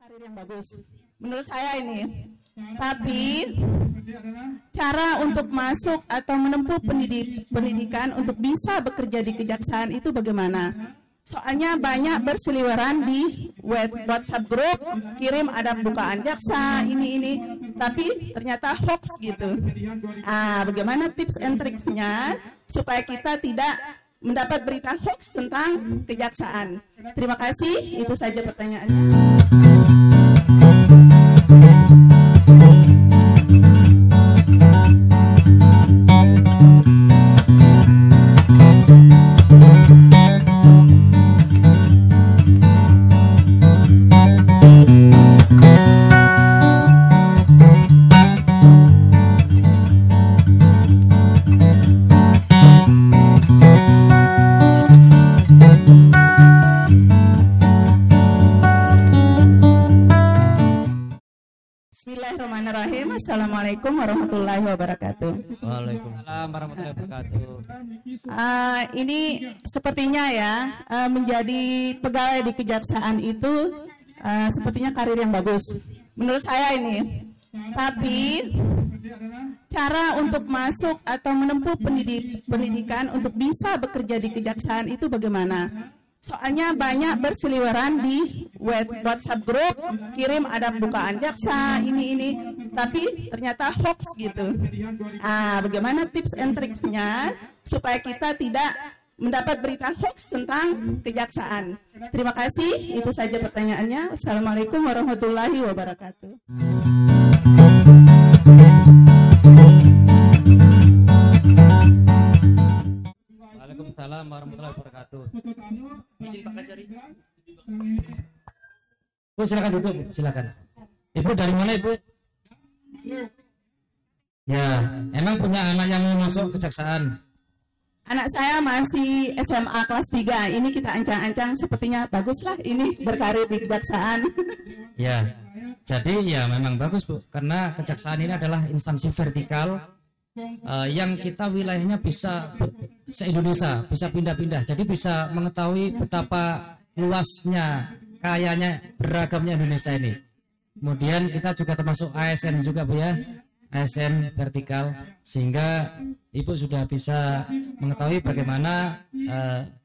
karir yang bagus menurut saya ini. Tapi cara untuk masuk atau menempuh pendidikan untuk bisa bekerja di kejaksaan itu bagaimana? Soalnya banyak berseliweran di WhatsApp grup, kirim ada bukaan jaksa ini, tapi ternyata hoax gitu. Bagaimana tips and triksnya supaya kita tidak mendapat berita hoax tentang kejaksaan? Terima kasih, itu saja pertanyaannya. Bismillahirrahmanirrahim. Assalamualaikum warahmatullahi wabarakatuh. Waalaikumsalam warahmatullahi wabarakatuh. Ini sepertinya ya menjadi pegawai di kejaksaan itu sepertinya karir yang bagus menurut saya ini. Tapi cara untuk masuk atau menempuh pendidikan untuk bisa bekerja di kejaksaan itu bagaimana? Soalnya banyak berseliweran di WhatsApp grup, kirim ada bukaan jaksa ini, tapi ternyata hoax gitu. Bagaimana tips and triksnya supaya kita tidak mendapat berita hoax tentang kejaksaan? Terima kasih, itu saja pertanyaannya. Assalamualaikum warahmatullahi wabarakatuh. Waalaikumsalam warahmatullahi wabarakatuh. Izin Pak Kajari. Bu, silakan duduk, silakan. Ibu dari mana, Ibu? Ya, emang punya anak yang mau masuk kejaksaan? Anak saya masih SMA kelas 3. Ini kita ancang-ancang sepertinya baguslah ini berkarir di kejaksaan. Ya, jadi ya memang bagus, Bu, karena kejaksaan ini adalah instansi vertikal yang kita wilayahnya bisa se-Indonesia, bisa pindah-pindah. Jadi bisa mengetahui betapa luasnya, kayanya, beragamnya Indonesia ini. Kemudian kita juga termasuk ASN juga, Bu ya. ASN vertikal, sehingga Ibu sudah bisa mengetahui bagaimana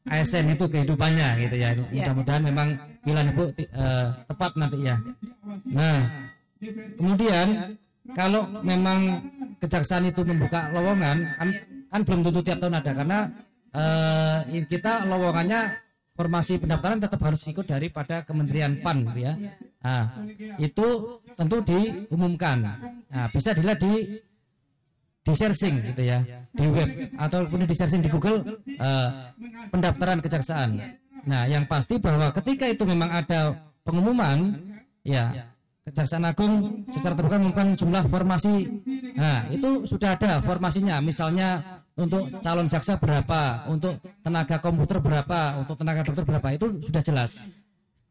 ASN itu kehidupannya gitu ya. Mudah-mudahan memang pilihan Ibu tepat nanti ya. Nah, kemudian kalau memang kejaksaan itu membuka lowongan, kan belum tentu tiap tahun ada, karena kita lowongannya formasi pendaftaran tetap harus ikut daripada Kementerian PAN ya. Nah, itu tentu diumumkan. Nah, bisa dilihat di searching gitu ya, di web ataupun di searching di Google pendaftaran kejaksaan. Nah, yang pasti bahwa ketika itu memang ada pengumuman ya, Kejaksaan Agung secara terbuka mengumumkan jumlah formasi. Nah, itu sudah ada formasinya. Misalnya untuk calon jaksa berapa, untuk tenaga komputer berapa, untuk tenaga dokter berapa, itu sudah jelas.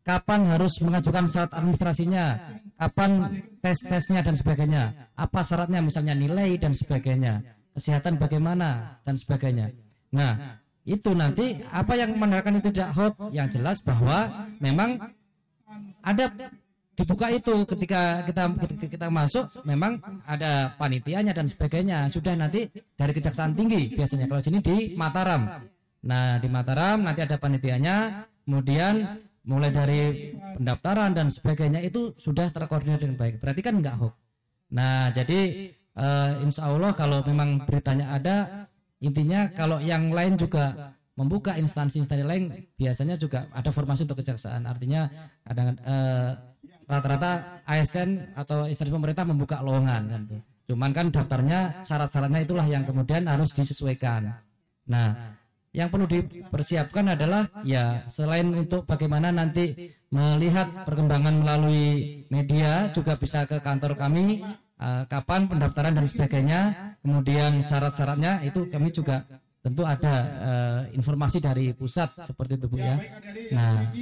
Kapan harus mengajukan syarat administrasinya, kapan tes-tesnya dan sebagainya, apa syaratnya, misalnya nilai dan sebagainya, kesehatan bagaimana dan sebagainya. Nah, itu nanti apa yang menandakan itu tidak hoax, yang jelas bahwa memang ada dibuka itu ketika kita masuk, memang ada panitianya dan sebagainya. Sudah nanti dari Kejaksaan Tinggi biasanya, kalau sini di Mataram. Nah, di Mataram nanti ada panitianya, kemudian mulai dari pendaftaran dan sebagainya itu sudah terkoordinir dengan baik. Berarti kan enggak hoax. Nah, jadi insya Allah kalau memang beritanya ada, intinya kalau yang lain juga membuka instansi-instansi lain, biasanya juga ada formasi untuk kejaksaan. Artinya ada rata-rata ASN atau instansi pemerintah membuka lowongan kan. Cuman kan daftarnya, syarat-syaratnya itulah yang kemudian harus disesuaikan. Nah, yang perlu dipersiapkan adalah ya selain untuk bagaimana nanti melihat perkembangan melalui media, juga bisa ke kantor kami kapan pendaftaran dan sebagainya. Kemudian syarat-syaratnya itu kami juga tentu ada informasi dari pusat seperti itu, Bu ya. Nah,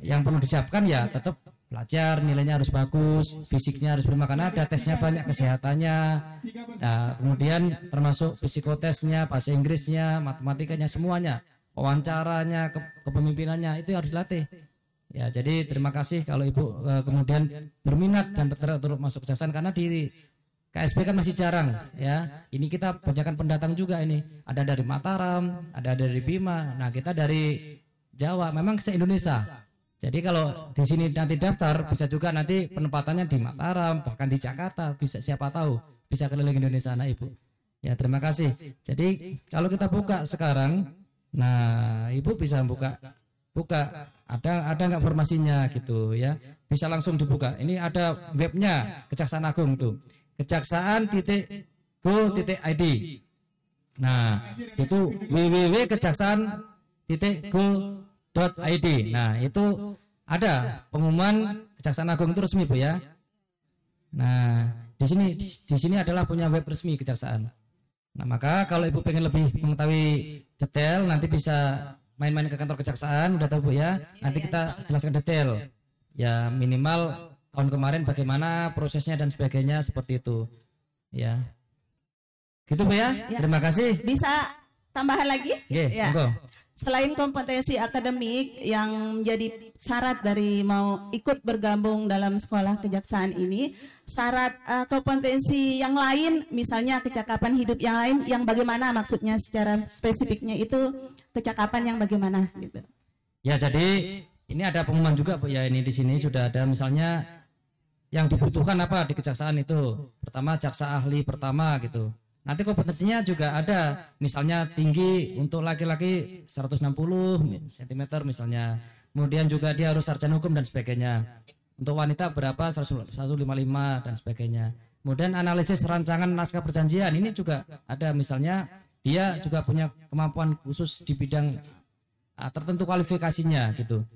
yang perlu disiapkan ya tetap belajar, nilainya harus bagus, fisiknya harus prima karena ada tesnya banyak, kesehatannya. Nah, kemudian termasuk psikotesnya, bahasa Inggrisnya, matematikanya, semuanya, wawancaranya, kepemimpinannya itu harus dilatih. Ya, jadi terima kasih kalau Ibu kemudian berminat dan tertarik untuk masuk kejaksaan, karena di KSP kan masih jarang ya. Ini kita banyakkan pendatang juga ini. Ada dari Mataram, ada dari Bima. Nah, kita dari Jawa, memang se-Indonesia. Jadi kalau di sini nanti daftar, bisa juga nanti penempatannya di Mataram, bahkan di Jakarta, bisa, siapa tahu bisa keliling Indonesia anak Ibu. Ya, terima kasih. Jadi kalau kita buka sekarang, nah Ibu bisa buka ada nggak informasinya gitu ya, bisa langsung dibuka. Ini ada webnya Kejaksaan Agung tuh, kejaksaan.go.id. Nah, itu www.kejaksaan.go.id. Nah, itu ada pengumuman Kejaksaan Agung itu resmi, Bu ya. Nah, di sini adalah punya web resmi Kejaksaan. Nah, maka kalau Ibu pengen lebih mengetahui detail, nanti bisa main-main ke kantor Kejaksaan, udah tahu Bu ya. Nanti kita jelaskan detail. Ya, minimal tahun kemarin bagaimana prosesnya dan sebagainya, seperti itu. Ya. Gitu Bu ya. Terima kasih. Bisa tambahan lagi? Ya. Selain kompetensi akademik yang menjadi syarat dari mau ikut bergabung dalam sekolah kejaksaan ini, syarat kompetensi yang lain, misalnya kecakapan hidup yang lain, yang bagaimana maksudnya secara spesifiknya itu kecakapan yang bagaimana gitu. Ya, jadi ini ada pengumuman juga Bu ya, ini di sini sudah ada misalnya yang dibutuhkan apa di kejaksaan itu. Pertama, jaksa ahli pertama gitu. Nanti kompetensinya juga ada, misalnya tinggi untuk laki-laki 160 cm misalnya. Kemudian juga dia harus sarjana hukum dan sebagainya. Untuk wanita berapa, 155 dan sebagainya. Kemudian analisis rancangan naskah perjanjian, ini juga ada, misalnya dia juga punya kemampuan khusus di bidang tertentu kualifikasinya gitu.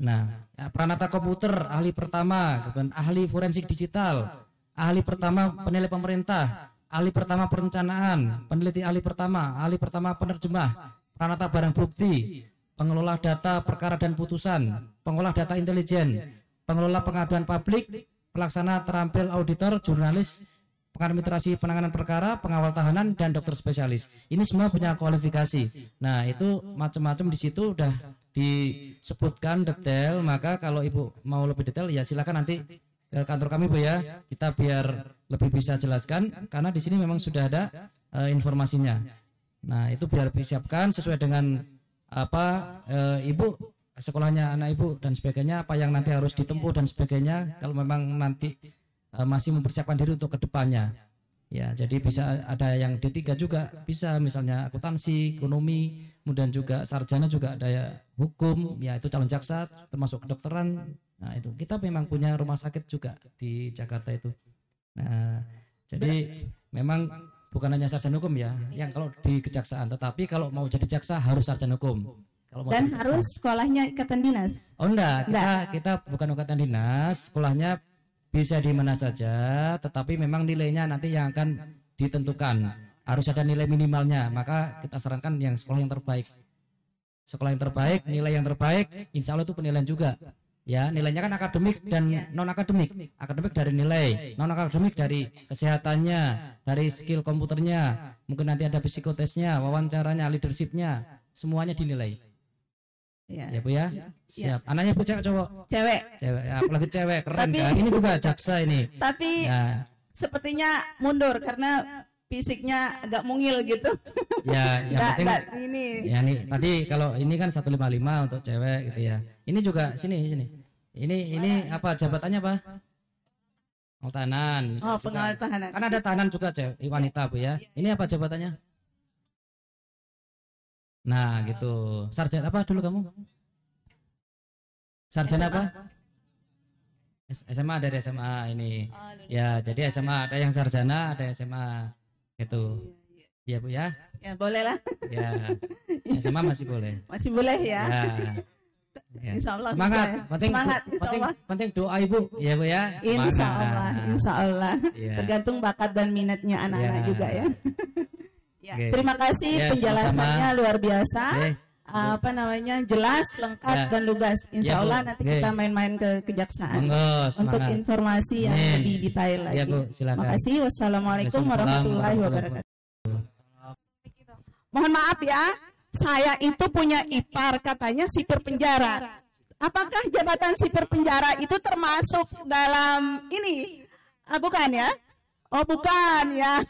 Nah, peranata komputer ahli pertama, ahli forensik digital, ahli pertama penilai pemerintah, ahli pertama perencanaan, peneliti ahli pertama penerjemah, peranata barang bukti, pengelola data perkara dan putusan, pengolah data intelijen, pengelola pengaduan publik, pelaksana terampil auditor, jurnalis, pengadministrasi penanganan perkara, pengawal tahanan, dan dokter spesialis. Ini semua punya kualifikasi. Nah, itu macam-macam di situ udah disebutkan detail. Maka kalau Ibu mau lebih detail, ya silakan nanti ke kantor kami Bu ya, kita biar lebih bisa jelaskan, karena di sini memang sudah ada informasinya. Nah, itu biar disiapkan sesuai dengan apa Ibu, sekolahnya anak Ibu dan sebagainya, apa yang nanti harus ditempuh dan sebagainya, kalau memang nanti masih mempersiapkan diri untuk kedepannya. Ya, jadi bisa ada yang D3 juga bisa, misalnya akuntansi, ekonomi, kemudian juga sarjana juga ada ya, hukum, ya itu calon jaksa, termasuk kedokteran. Nah, itu kita memang punya rumah sakit juga di Jakarta itu. Nah, jadi memang bukan hanya sarjana hukum ya, yang kalau di kejaksaan, tetapi kalau mau jadi jaksa harus sarjana hukum. Kalau dan harus sekolahnya ikatan dinas. Oh enggak, kita bukan ikatan dinas, sekolahnya bisa di mana saja, tetapi memang nilainya nanti yang akan ditentukan. Harus ada nilai minimalnya, maka kita sarankan yang sekolah yang terbaik. Sekolah yang terbaik, nilai yang terbaik, insya Allah itu penilaian juga. Ya, nilainya kan akademik dan non akademik. Akademik dari nilai, non akademik dari kesehatannya, dari skill komputernya, mungkin nanti ada psikotesnya, wawancaranya, leadershipnya, semuanya dinilai. Ya Bu ya, siap. Anaknya Bu cewek cowok? Cewek. Cewek, ya, apalagi cewek, keren kan? Ini juga jaksa ini. Tapi ya, sepertinya mundur karena fisiknya agak mungil gitu. Ya, yang penting ini. Ya nih, tadi kalau ini kan 155 untuk cewek gitu ya. Ini juga sini. Ini apa jabatannya apa? Oh, tahanan. Oh, pengawal tahanan. Kan ada tahanan juga cewek, wanita Bu ya. Ini apa jabatannya? Nah, gitu. Sarjana apa dulu kamu? Sarjana apa? SMA, dari SMA ini. Ya, jadi SMA ada yang sarjana, ada yang SMA. Gitu. Iya Bu ya. Ya, boleh lah. Ya. SMA masih boleh. Masih boleh ya. Ya. Insya Allah. Semangat. Semangat. Insya Allah. Penting doa Ibu. Ya Bu ya. Semangat. Insya Allah. Ya. Tergantung bakat dan minatnya anak-anak juga ya. Ya, terima kasih penjelasannya sama-sama. Luar biasa. Apa namanya, jelas, lengkap dan lugas. Insya Allah nanti kita main-main ke kejaksaan untuk informasi yang lebih detail lagi. Terima kasih. Wassalamualaikum warahmatullahi wabarakatuh. Mohon maaf ya, saya itu punya ipar, katanya sipir penjara. apakah jabatan sipir penjara itu termasuk dalam ini? Bukan ya? Oh bukan ya.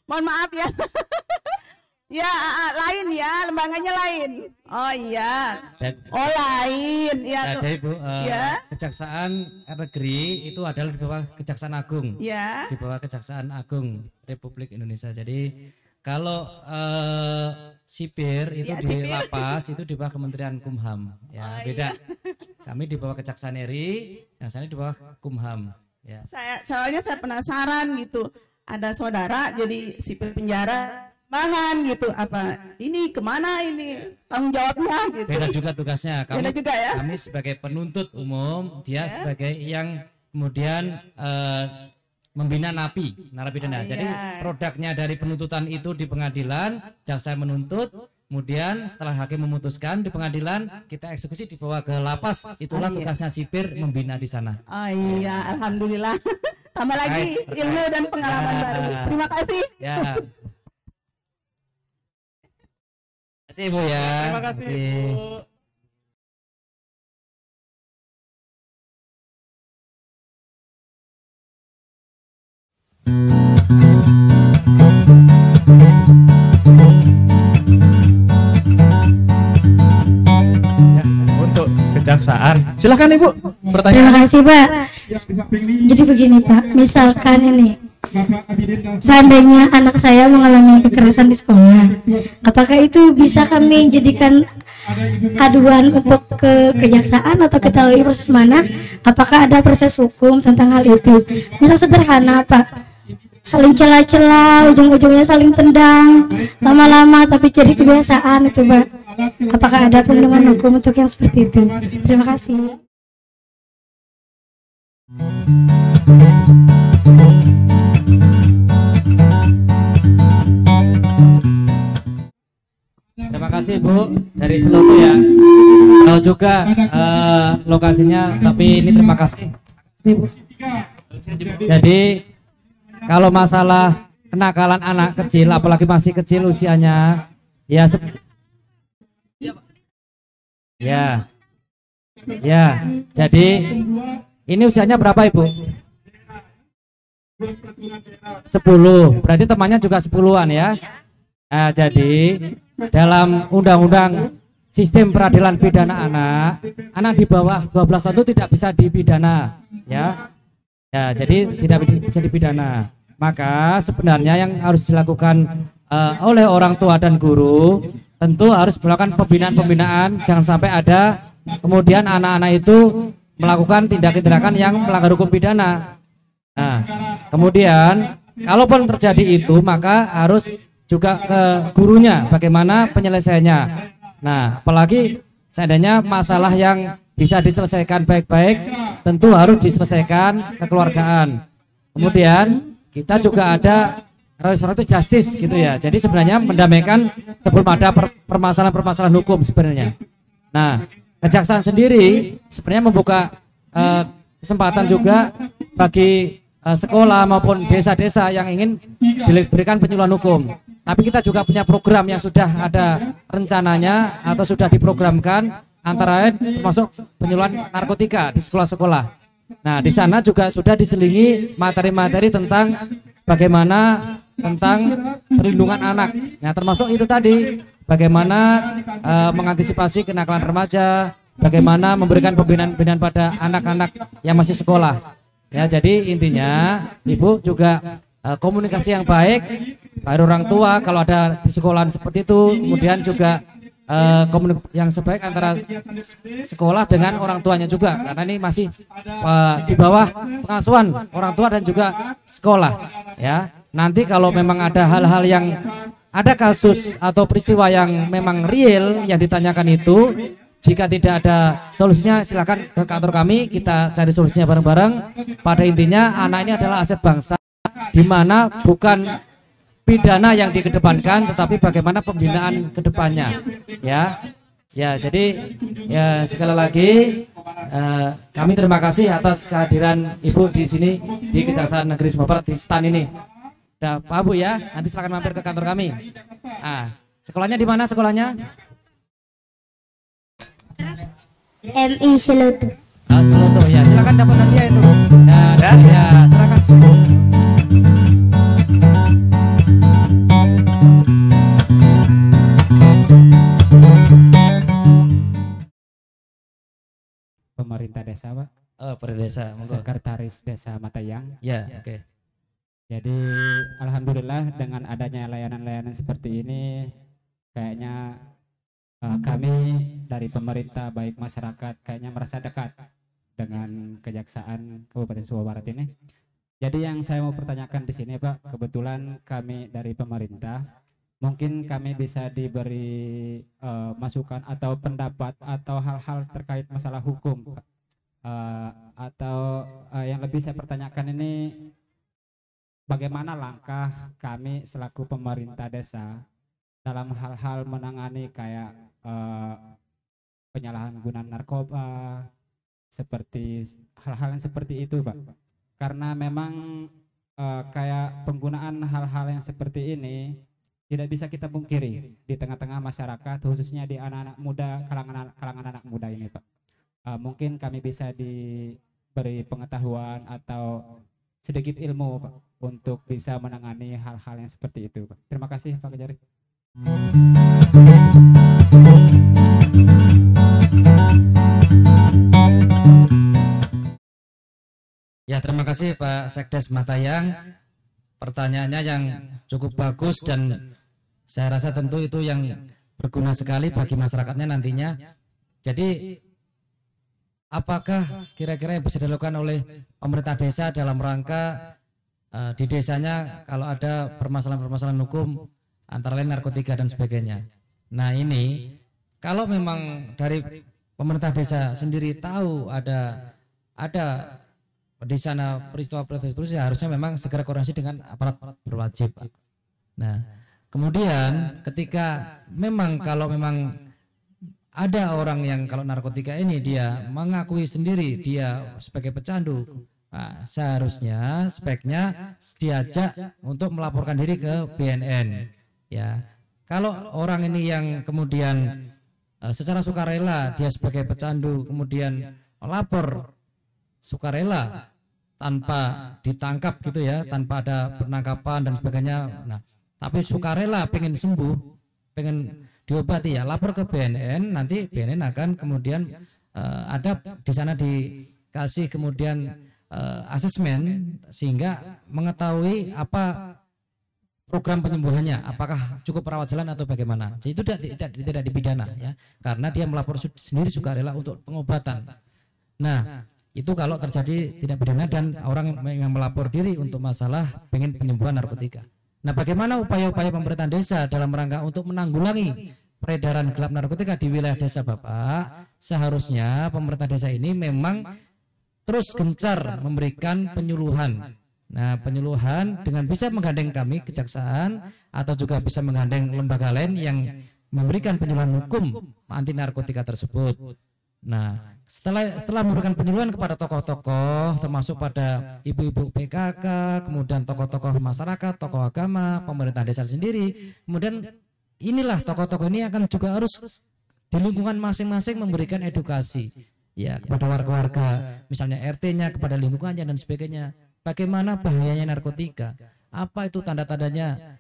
Mohon maaf ya. Ya lain ya, lembaganya lain. Oh iya. Oh lain. Ya. Jadi Bu, ya. Kejaksaan Negeri itu adalah di bawah Kejaksaan Agung. Ya. Di bawah Kejaksaan Agung Republik Indonesia. Jadi kalau sipir itu ya, di sipir. lapas itu di bawah Kementerian Kumham. Ya beda. Iya. Kami di bawah Kejaksaan RI, yang sana di bawah Kumham. Ya. Soalnya saya penasaran gitu. Ada saudara jadi sipir penjara. Bahan gitu apa ini kemana ini tanggung jawabnya gitu. Beda juga tugasnya. Beda juga ya. Kami sebagai penuntut umum, dia sebagai yang kemudian membina narapidana. Jadi produknya dari penuntutan itu di pengadilan, jaksa menuntut, kemudian setelah hakim memutuskan di pengadilan kita eksekusi dibawa ke lapas. Itulah tugasnya sipir membina di sana. Oh iya, alhamdulillah. Tambah lagi ilmu dan pengalaman baru. Terima kasih. Ya. Terima kasih Bu ya. Terima kasih Bu. Untuk kejaksaan, silakan Ibu pertanyaan. Terima kasih Pak. Jadi begini Pak, misalkan ini seandainya anak saya mengalami kekerasan di sekolah, apakah itu bisa kami jadikan aduan untuk ke kejaksaan atau kita lalui proses mana? Apakah ada proses hukum tentang hal itu? Misal sederhana Pak, saling celah-celah, ujung-ujungnya saling tendang, lama-lama tapi jadi kebiasaan itu Pak. Apakah ada perlindungan hukum untuk yang seperti itu? Terima kasih. Terima kasih Bu dari Seloto ya. Tahu juga lokasinya, tapi ini terima kasih. Ini, Bu. Jadi kalau masalah kenakalan anak kecil, apalagi masih kecil usianya, ya ya. Jadi ini usianya berapa Ibu? 10. Berarti temannya juga 10-an ya. Nah, jadi dalam undang-undang sistem peradilan pidana anak di bawah 12 tahun tidak bisa dipidana ya. Ya, jadi tidak bisa dipidana. Maka sebenarnya yang harus dilakukan oleh orang tua dan guru tentu harus melakukan pembinaan-pembinaan, jangan sampai ada kemudian anak-anak itu melakukan tindakan-tindakan yang melanggar hukum pidana. Nah, kemudian kalaupun terjadi itu maka harus juga ke gurunya bagaimana penyelesaiannya. Nah, apalagi seandainya masalah yang bisa diselesaikan baik-baik tentu harus diselesaikan kekeluargaan. Kemudian kita juga ada restoratif justice gitu ya. Jadi sebenarnya mendamaikan sebelum ada permasalahan-permasalahan hukum sebenarnya. Nah, kejaksaan sendiri sebenarnya membuka kesempatan juga bagi sekolah maupun desa-desa yang ingin diberikan penyuluhan hukum. Tapi kita juga punya program yang sudah ada rencananya atau sudah diprogramkan, antara lain termasuk penyuluhan narkotika di sekolah-sekolah. Nah, di sana juga sudah diselingi materi-materi tentang bagaimana tentang perlindungan anak. Nah, termasuk itu tadi bagaimana mengantisipasi kenakalan remaja, bagaimana memberikan pembinaan-pembinaan pada anak-anak yang masih sekolah. Ya, jadi intinya Ibu juga komunikasi yang baik pada orang tua kalau ada di sekolahan seperti itu, kemudian juga komunikasi yang sebaik antara sekolah dengan orang tuanya juga, karena ini masih di bawah pengasuhan orang tua dan juga sekolah. Ya, nanti kalau memang ada hal-hal yang ada kasus atau peristiwa yang memang real yang ditanyakan itu, jika tidak ada solusinya silakan ke kantor kami, kita cari solusinya bareng-bareng. Pada intinya anak ini adalah aset bangsa, di mana bukan pidana yang dikedepankan, tetapi bagaimana pembinaan kedepannya. Ya, jadi ya sekali lagi kami terima kasih atas kehadiran Ibu di sini di Kejaksaan Negeri Sumatera di stand ini. Udah, Pak Bu ya, nanti silakan mampir ke kantor kami. Sekolahnya di mana sekolahnya? MI Selotu. Seloto ya, silakan dapat hadiah itu. Dan ya, silakan. Pemerintah desa, Pak. Oh, per desa, monggo. Sekretaris Desa Matayang. Ya, oke. Jadi alhamdulillah dengan adanya layanan-layanan seperti ini kayaknya kami dari pemerintah baik masyarakat kayaknya merasa dekat dengan Kejaksaan Kabupaten Sumbawa Barat ini. Jadi yang saya mau pertanyakan di sini, Pak, kebetulan kami dari pemerintah mungkin kami bisa diberi masukan atau pendapat atau hal-hal terkait masalah hukum, Pak. Atau yang lebih saya pertanyakan ini bagaimana langkah kami selaku pemerintah desa dalam hal-hal menangani kayak penyalahgunaan narkoba, seperti hal-hal yang seperti itu, Pak. Karena memang kayak penggunaan hal-hal yang seperti ini tidak bisa kita pungkiri di tengah-tengah masyarakat, khususnya di anak-anak muda, kalangan anak muda ini, Pak. Mungkin kami bisa diberi pengetahuan atau sedikit ilmu, Pak, untuk bisa menangani hal-hal yang seperti itu, Pak. Terima kasih, Pak Kejari. Ya, terima kasih Pak Sekdes Matayang. Pertanyaannya yang cukup bagus dan saya rasa tentu itu yang berguna sekali bagi masyarakatnya nantinya. Jadi apakah kira-kira yang bisa dilakukan oleh pemerintah desa dalam rangka di desanya kalau ada permasalahan-permasalahan hukum antara lain narkotika dan sebagainya. Nah, ini kalau memang dari pemerintah desa sendiri tahu ada di sana peristiwa-peristiwa itu harusnya memang segera koordinasi dengan aparat berwajib. Nah, kemudian ketika memang kalau memang ada orang yang kalau narkotika ini dia mengakui sendiri dia sebagai pecandu, nah, seharusnya speknya diajak untuk melaporkan diri ke BNN. Ya, kalau orang ini yang kemudian secara sukarela dia sebagai pecandu kemudian melapor sukarela tanpa ditangkap gitu ya, tanpa ada penangkapan dan sebagainya. Nah, tapi sukarela pengen sembuh, pengen diobati ya, lapor ke BNN, nanti BNN akan kemudian ada di sana dikasih kemudian asesmen sehingga mengetahui apa program penyembuhannya, apakah cukup rawat jalan atau bagaimana. Jadi itu tidak dipidana ya, karena dia melapor sendiri sukarela untuk pengobatan. Nah, itu kalau terjadi tidak pidana dan orang yang melapor diri untuk masalah pengen penyembuhan narkotika. Nah, bagaimana upaya-upaya pemerintah desa dalam rangka untuk menanggulangi peredaran gelap narkotika di wilayah desa, Bapak? Seharusnya pemerintah desa ini memang terus gencar memberikan penyuluhan. Nah, penyuluhan dengan bisa menggandeng kami kejaksaan atau juga bisa menggandeng lembaga lain yang memberikan penyuluhan hukum anti narkotika tersebut. Nah, setelah memberikan penyuluhan kepada tokoh-tokoh termasuk pada ibu-ibu PKK, kemudian tokoh-tokoh masyarakat, tokoh agama, pemerintah desa sendiri, kemudian inilah tokoh-tokoh ini akan juga harus di lingkungan masing-masing memberikan edukasi ya kepada warga-warga, misalnya RT-nya, kepada lingkungannya dan sebagainya. Bagaimana bahayanya narkotika? Apa itu tanda-tandanya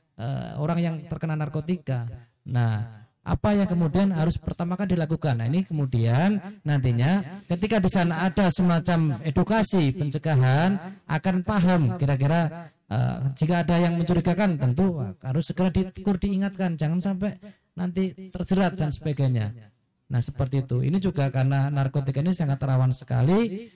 orang yang terkena narkotika? Nah, apa yang kemudian harus pertama kali dilakukan? Nah, ini kemudian nantinya ketika di sana ada semacam edukasi pencegahan akan paham kira-kira jika ada yang mencurigakan tentu harus segera ditegur, diingatkan, jangan sampai nanti terjerat dan sebagainya. Nah, seperti itu. Ini juga karena narkotika ini sangat rawan sekali.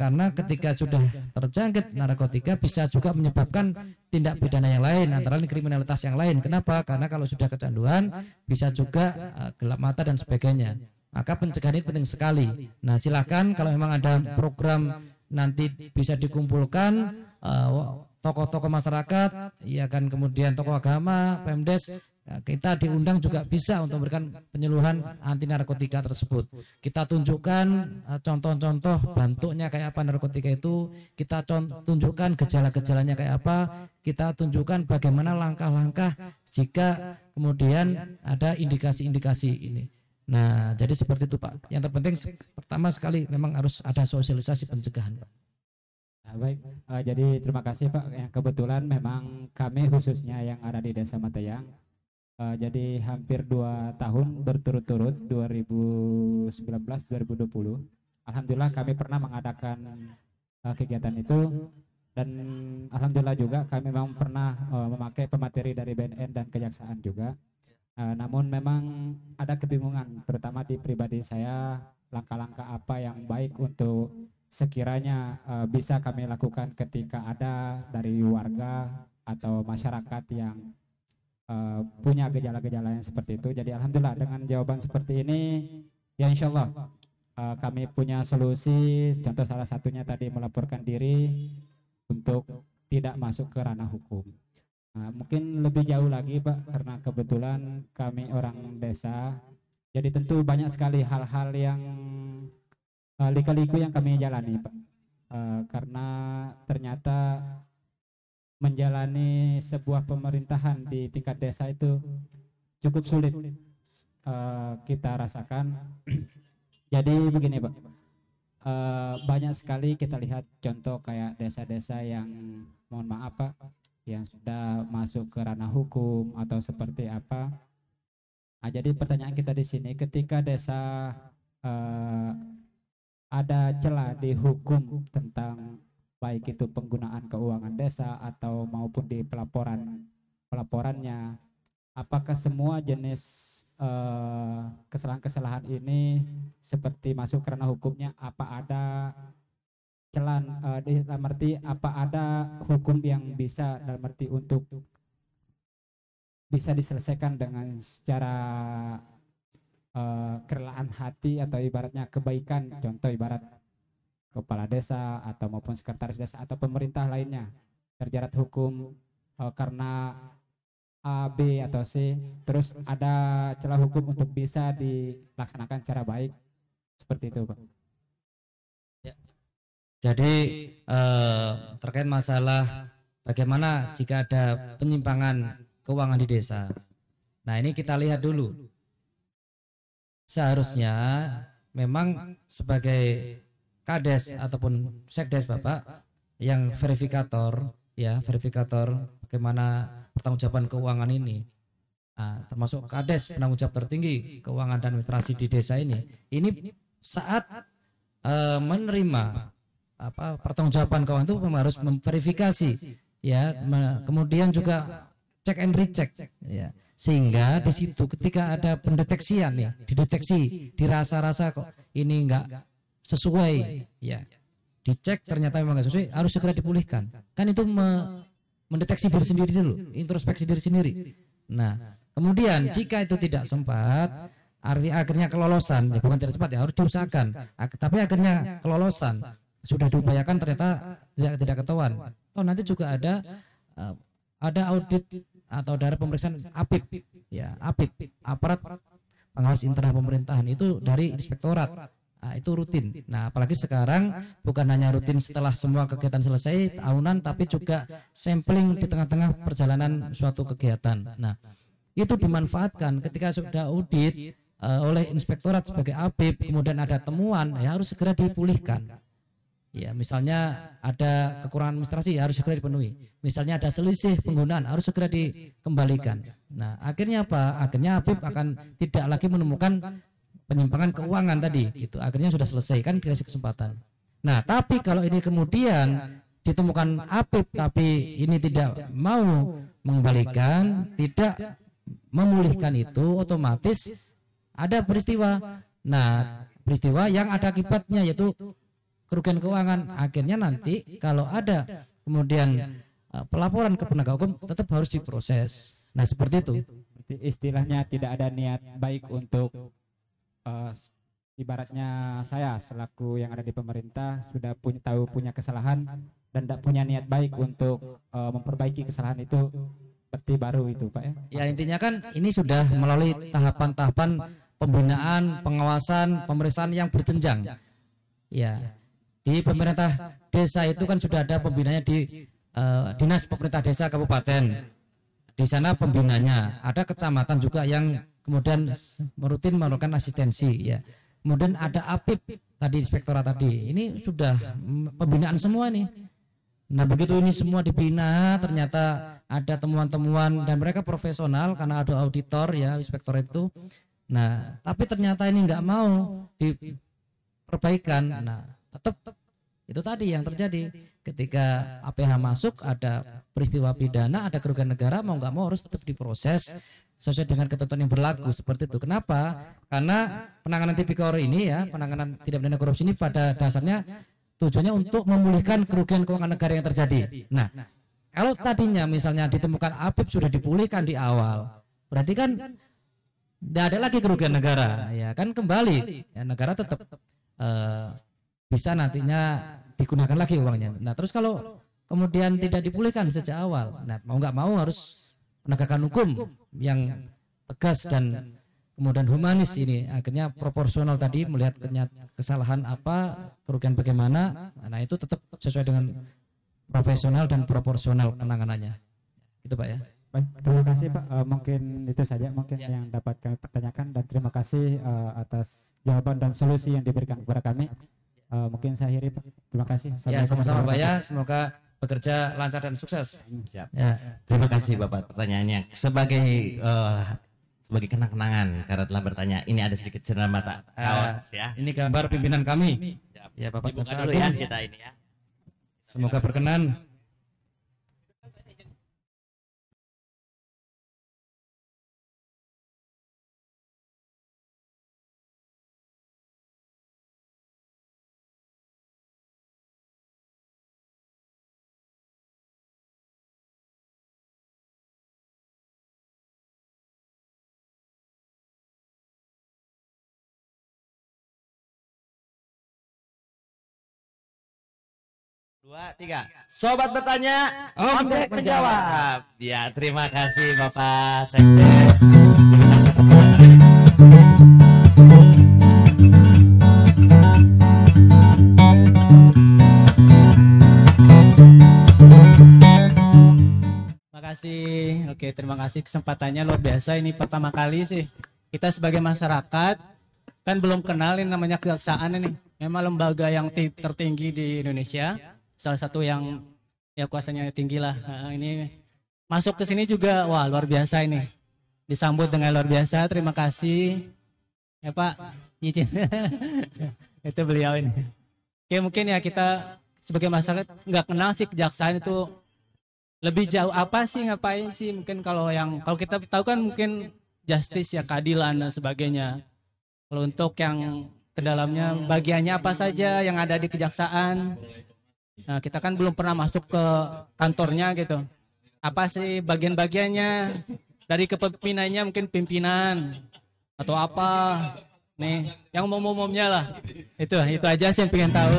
Karena ketika sudah terjangkit narkotika bisa juga menyebabkan tindak pidana yang lain, antara lain kriminalitas yang lain. Kenapa? Karena kalau sudah kecanduan bisa juga gelap mata dan sebagainya. Maka pencegahan ini penting sekali. Nah, silakan kalau memang ada program nanti bisa dikumpulkan tokoh-tokoh masyarakat, ya kan, kemudian tokoh agama, Pemdes, kita diundang juga bisa untuk memberikan penyuluhan anti narkotika tersebut. Kita tunjukkan contoh-contoh bentuknya kayak apa narkotika itu, kita tunjukkan gejala-gejalanya kayak apa, kita tunjukkan bagaimana langkah-langkah jika kemudian ada indikasi-indikasi ini. Nah, jadi seperti itu Pak. Yang terpenting pertama sekali memang harus ada sosialisasi pencegahan Pak. Nah, baik, jadi terima kasih Pak. Yang kebetulan memang kami khususnya yang ada di Desa Matayang, jadi hampir 2 tahun berturut-turut 2019-2020. Alhamdulillah kami pernah mengadakan kegiatan itu, dan alhamdulillah juga kami memang pernah memakai pemateri dari BNN dan Kejaksaan juga. Namun memang ada kebingungan, terutama di pribadi saya, langkah-langkah apa yang baik untuk sekiranya bisa kami lakukan ketika ada dari warga atau masyarakat yang punya gejala-gejala yang seperti itu. Jadi alhamdulillah dengan jawaban seperti ini, ya insya Allah kami punya solusi. Contoh salah satunya tadi melaporkan diri untuk tidak masuk ke ranah hukum. Nah, mungkin lebih jauh lagi Pak, karena kebetulan kami orang desa, jadi tentu banyak sekali hal-hal yang lika-liku yang kami jalani Pak, karena ternyata menjalani sebuah pemerintahan di tingkat desa itu cukup sulit kita rasakan. Jadi begini Pak, banyak sekali kita lihat contoh kayak desa-desa yang mohon maaf Pak, yang sudah masuk ke ranah hukum atau seperti apa. Nah, jadi pertanyaan kita di sini, ketika desa ada celah di hukum tentang baik itu penggunaan keuangan desa atau maupun di pelaporannya, apakah semua jenis kesalahan-kesalahan ini seperti masuk ke ranah hukumnya? Apa ada celah dalam arti apa ada hukum yang bisa dalam arti untuk bisa diselesaikan dengan secara kerelaan hati atau ibaratnya kebaikan, contoh ibarat kepala desa atau maupun sekretaris desa atau pemerintah lainnya terjerat hukum karena A, B atau C, terus ada celah hukum untuk bisa dilaksanakan secara baik, seperti itu Pak. Jadi terkait masalah bagaimana jika ada penyimpangan keuangan di desa. Nah, ini kita lihat dulu. Seharusnya memang sebagai Kades ataupun Sekdes Bapak yang verifikator, ya verifikator bagaimana pertanggungjawaban keuangan ini. Termasuk Kades penanggung jawab tertinggi keuangan dan administrasi di desa ini saat menerima pertanggungjawaban keuangan itu memang harus memverifikasi, ya, kemudian juga cek and recheck, ya, sehingga di situ ketika ada pendeteksian, ya, dideteksi, dirasa-rasa kok ini enggak sesuai, ya, dicek ternyata memang enggak sesuai, harus segera dipulihkan. Kan itu mendeteksi diri sendiri dulu, introspeksi diri sendiri. Nah, kemudian jika itu tidak sempat, akhirnya kelolosan, ya, bukan tidak sempat, ya harus diusahakan, tapi akhirnya kelolosan sudah diupayakan ternyata tidak ketahuan. Oh, nanti juga ada audit atau dari pemeriksaan APIP, ya, APIP, aparat pengawas internal pemerintahan, itu dari inspektorat. Itu rutin. Nah, apalagi sekarang bukan hanya rutin setelah semua kegiatan selesai tahunan, tapi juga sampling di tengah-tengah perjalanan suatu kegiatan. Nah, itu dimanfaatkan ketika sudah audit oleh inspektorat sebagai APIP, kemudian ada temuan, ya harus segera dipulihkan. Ya, misalnya ada kekurangan administrasi, harus segera dipenuhi. Misalnya ada selisih penggunaan, harus segera dikembalikan. Nah, akhirnya apa? Akhirnya APIP akan tidak lagi menemukan penyimpangan keuangan tadi, gitu. Akhirnya sudah selesai, kan dikasih kesempatan. Nah, tapi kalau ini kemudian ditemukan APIP tapi ini tidak mau mengembalikan, tidak memulihkan, itu otomatis ada peristiwa. Nah, peristiwa yang ada akibatnya yaitu kerugian keuangan. Akhirnya nanti kalau ada kemudian pelaporan ke penegak hukum tetap harus diproses. Nah, seperti itu. Istilahnya tidak ada niat baik untuk ibaratnya saya selaku yang ada di pemerintah sudah punya kesalahan dan tidak punya niat baik untuk memperbaiki kesalahan itu, seperti baru itu Pak, ya. Ya, intinya kan ini sudah melalui tahapan-tahapan pembinaan, pengawasan, pemeriksaan yang berjenjang. Ya. Di pemerintah desa itu kan sudah ada pembinanya di Dinas Pemerintah Desa Kabupaten. Di sana pembinanya, ada kecamatan juga yang kemudian rutin melakukan asistensi ya. Kemudian ada APIP tadi, inspektorat tadi, ini sudah pembinaan semua nih. Nah begitu ini semua dibina, ternyata ada temuan-temuan dan mereka profesional karena ada auditor ya, inspektor itu. Nah tapi ternyata ini nggak mau diperbaikan. Nah tetap itu tadi yang terjadi ketika APH masuk, ada peristiwa pidana, ada kerugian negara, mau nggak mau harus tetap diproses sesuai dengan ketentuan yang berlaku seperti itu. Kenapa? Karena penanganan tipikor ini ya, penanganan tindak pidana korupsi ini pada dasarnya tujuannya untuk memulihkan kerugian keuangan negara yang terjadi. Nah, kalau tadinya misalnya ditemukan APIP sudah dipulihkan di awal, berarti kan tidak ada lagi kerugian negara, ya kan kembali, ya, negara tetap bisa nantinya digunakan lagi uangnya. Nah, terus kalau kemudian tidak dipulihkan sejak awal, nah mau nggak mau harus penegakan hukum yang tegas dan kemudian humanis ini, akhirnya proporsional tadi melihat kesalahan apa, kerugian bagaimana, nah itu tetap sesuai dengan profesional dan proporsional penanganannya. Gitu Pak ya. Baik, terima kasih Pak. Mungkin itu saja mungkin yang dapat kami pertanyakan, dan terima kasih atas jawaban dan solusi yang diberikan kepada kami. Mungkin saya akhiri Pak. Terima kasih. Ya sama-sama Pak ya. Semoga bekerja lancar dan sukses. Siap. Ya. Terima kasih Bapak pertanyaannya. Sebagai kenang-kenangan karena telah bertanya, ini ada sedikit cerita mata kaos ya. Ini gambar pimpinan kami. Ya Bapak Dibuka Jaksa dulu ya Agung. kita ini ya. Semoga berkenan. Dua, tiga. Sobat bertanya, Objek menjawab. Ya, terima kasih Bapak Sekdes. Terima kasih atas Terima kasih. Oke, terima kasih kesempatannya luar biasa. Ini pertama kali sih kita sebagai masyarakat kan belum kenalin namanya kejaksaan ini. Memang lembaga yang tertinggi di Indonesia. Salah satu yang ya kuasanya tinggi lah. Nah, ini masuk ke sini juga, wah luar biasa ini. Disambut dengan luar biasa. Terima kasih ya Pak. Izin. Itu beliau ini. Oke, mungkin ya kita sebagai masyarakat nggak kenal sih kejaksaan itu lebih jauh apa sih, ngapain sih. Mungkin kalau kita tahu kan mungkin justice ya, keadilan dan sebagainya. Kalau untuk yang ke dalamnya bagiannya apa saja yang ada di kejaksaan. Nah, kita kan belum pernah masuk ke kantornya gitu. Apa sih bagian-bagiannya? Dari kepemimpinannya mungkin pimpinan atau apa? Nih, yang umum-umumnya lah. Itu aja sih yang pengen tahu.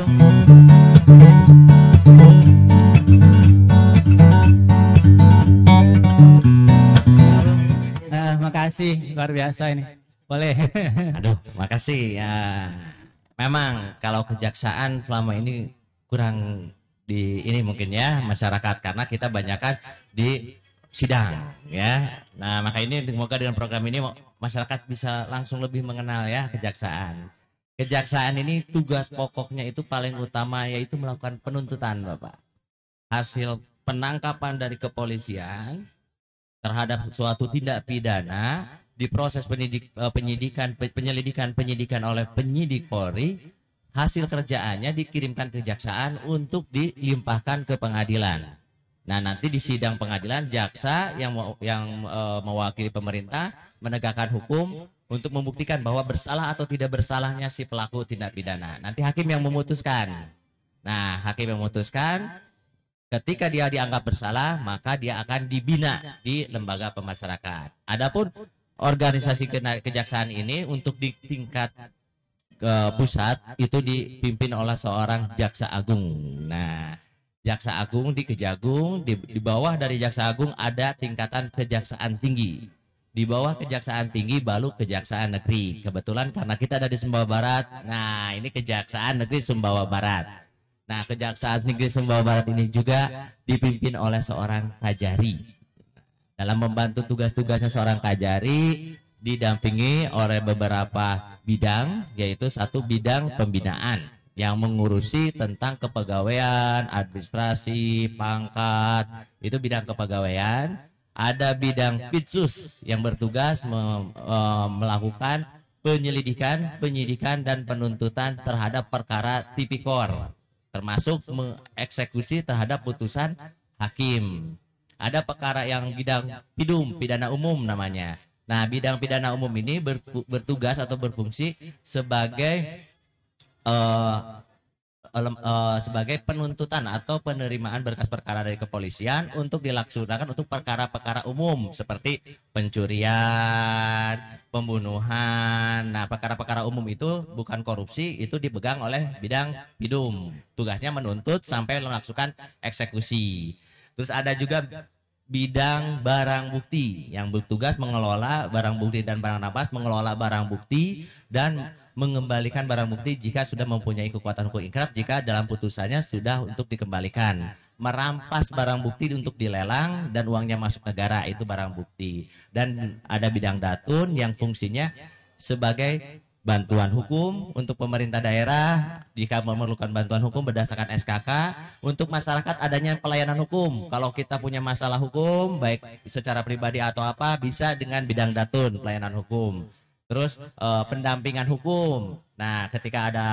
Nah, makasih luar biasa ini. Boleh. Aduh, makasih ya. Memang kalau kejaksaan selama ini kurang di ini mungkin ya masyarakat, karena kita banyakkan di sidang ya. Nah maka ini semoga dengan program ini masyarakat bisa langsung lebih mengenal ya kejaksaan. Kejaksaan ini tugas pokoknya itu paling utama yaitu melakukan penuntutan Bapak. Hasil penangkapan dari kepolisian terhadap suatu tindak pidana diproses penyelidikan oleh penyidik Polri. Hasil kerjaannya dikirimkan ke kejaksaan untuk dilimpahkan ke pengadilan. Nah nanti di sidang pengadilan jaksa yang mewakili pemerintah menegakkan hukum untuk membuktikan bahwa bersalah atau tidak bersalahnya si pelaku tindak pidana. Nanti hakim yang memutuskan. Nah hakim yang memutuskan ketika dia dianggap bersalah maka dia akan dibina di lembaga pemasyarakatan. Adapun organisasi kejaksaan ini untuk di tingkat ke pusat itu dipimpin oleh seorang jaksa agung. Nah, jaksa agung di Kejagung, di bawah dari jaksa agung ada tingkatan kejaksaan tinggi. Di bawah kejaksaan tinggi baru kejaksaan negeri. Kebetulan karena kita ada di Sumbawa Barat. Nah, ini kejaksaan negeri Sumbawa Barat. Nah, kejaksaan negeri Sumbawa Barat ini juga dipimpin oleh seorang kajari. Dalam membantu tugas-tugasnya seorang kajari, didampingi oleh beberapa bidang, yaitu satu bidang pembinaan yang mengurusi tentang kepegawaian, administrasi, pangkat, itu bidang kepegawaian. Ada bidang Pitsus yang bertugas melakukan penyelidikan, penyidikan, dan penuntutan terhadap perkara tipikor, termasuk mengeksekusi terhadap putusan hakim. Ada perkara yang bidang pidum, pidana umum namanya. Nah, bidang pidana umum ini bertugas atau berfungsi sebagai sebagai penuntutan atau penerimaan berkas perkara dari kepolisian untuk dilaksanakan untuk perkara-perkara umum seperti pencurian, pembunuhan. Nah, perkara-perkara umum itu bukan korupsi, itu dipegang oleh bidang pidum. Tugasnya menuntut sampai melakukan eksekusi. Terus ada juga bidang barang bukti yang bertugas mengelola barang bukti dan barang rampas, mengelola barang bukti dan mengembalikan barang bukti jika sudah mempunyai kekuatan hukum ingkrah, jika dalam putusannya sudah untuk dikembalikan. Merampas barang bukti untuk dilelang dan uangnya masuk negara, itu barang bukti. Dan ada bidang datun yang fungsinya sebagai bantuan hukum untuk pemerintah daerah jika memerlukan bantuan hukum berdasarkan SKK. Untuk masyarakat adanya pelayanan hukum. Kalau kita punya masalah hukum baik secara pribadi atau apa, bisa dengan bidang datun, pelayanan hukum. Terus pendampingan hukum. Nah, ketika ada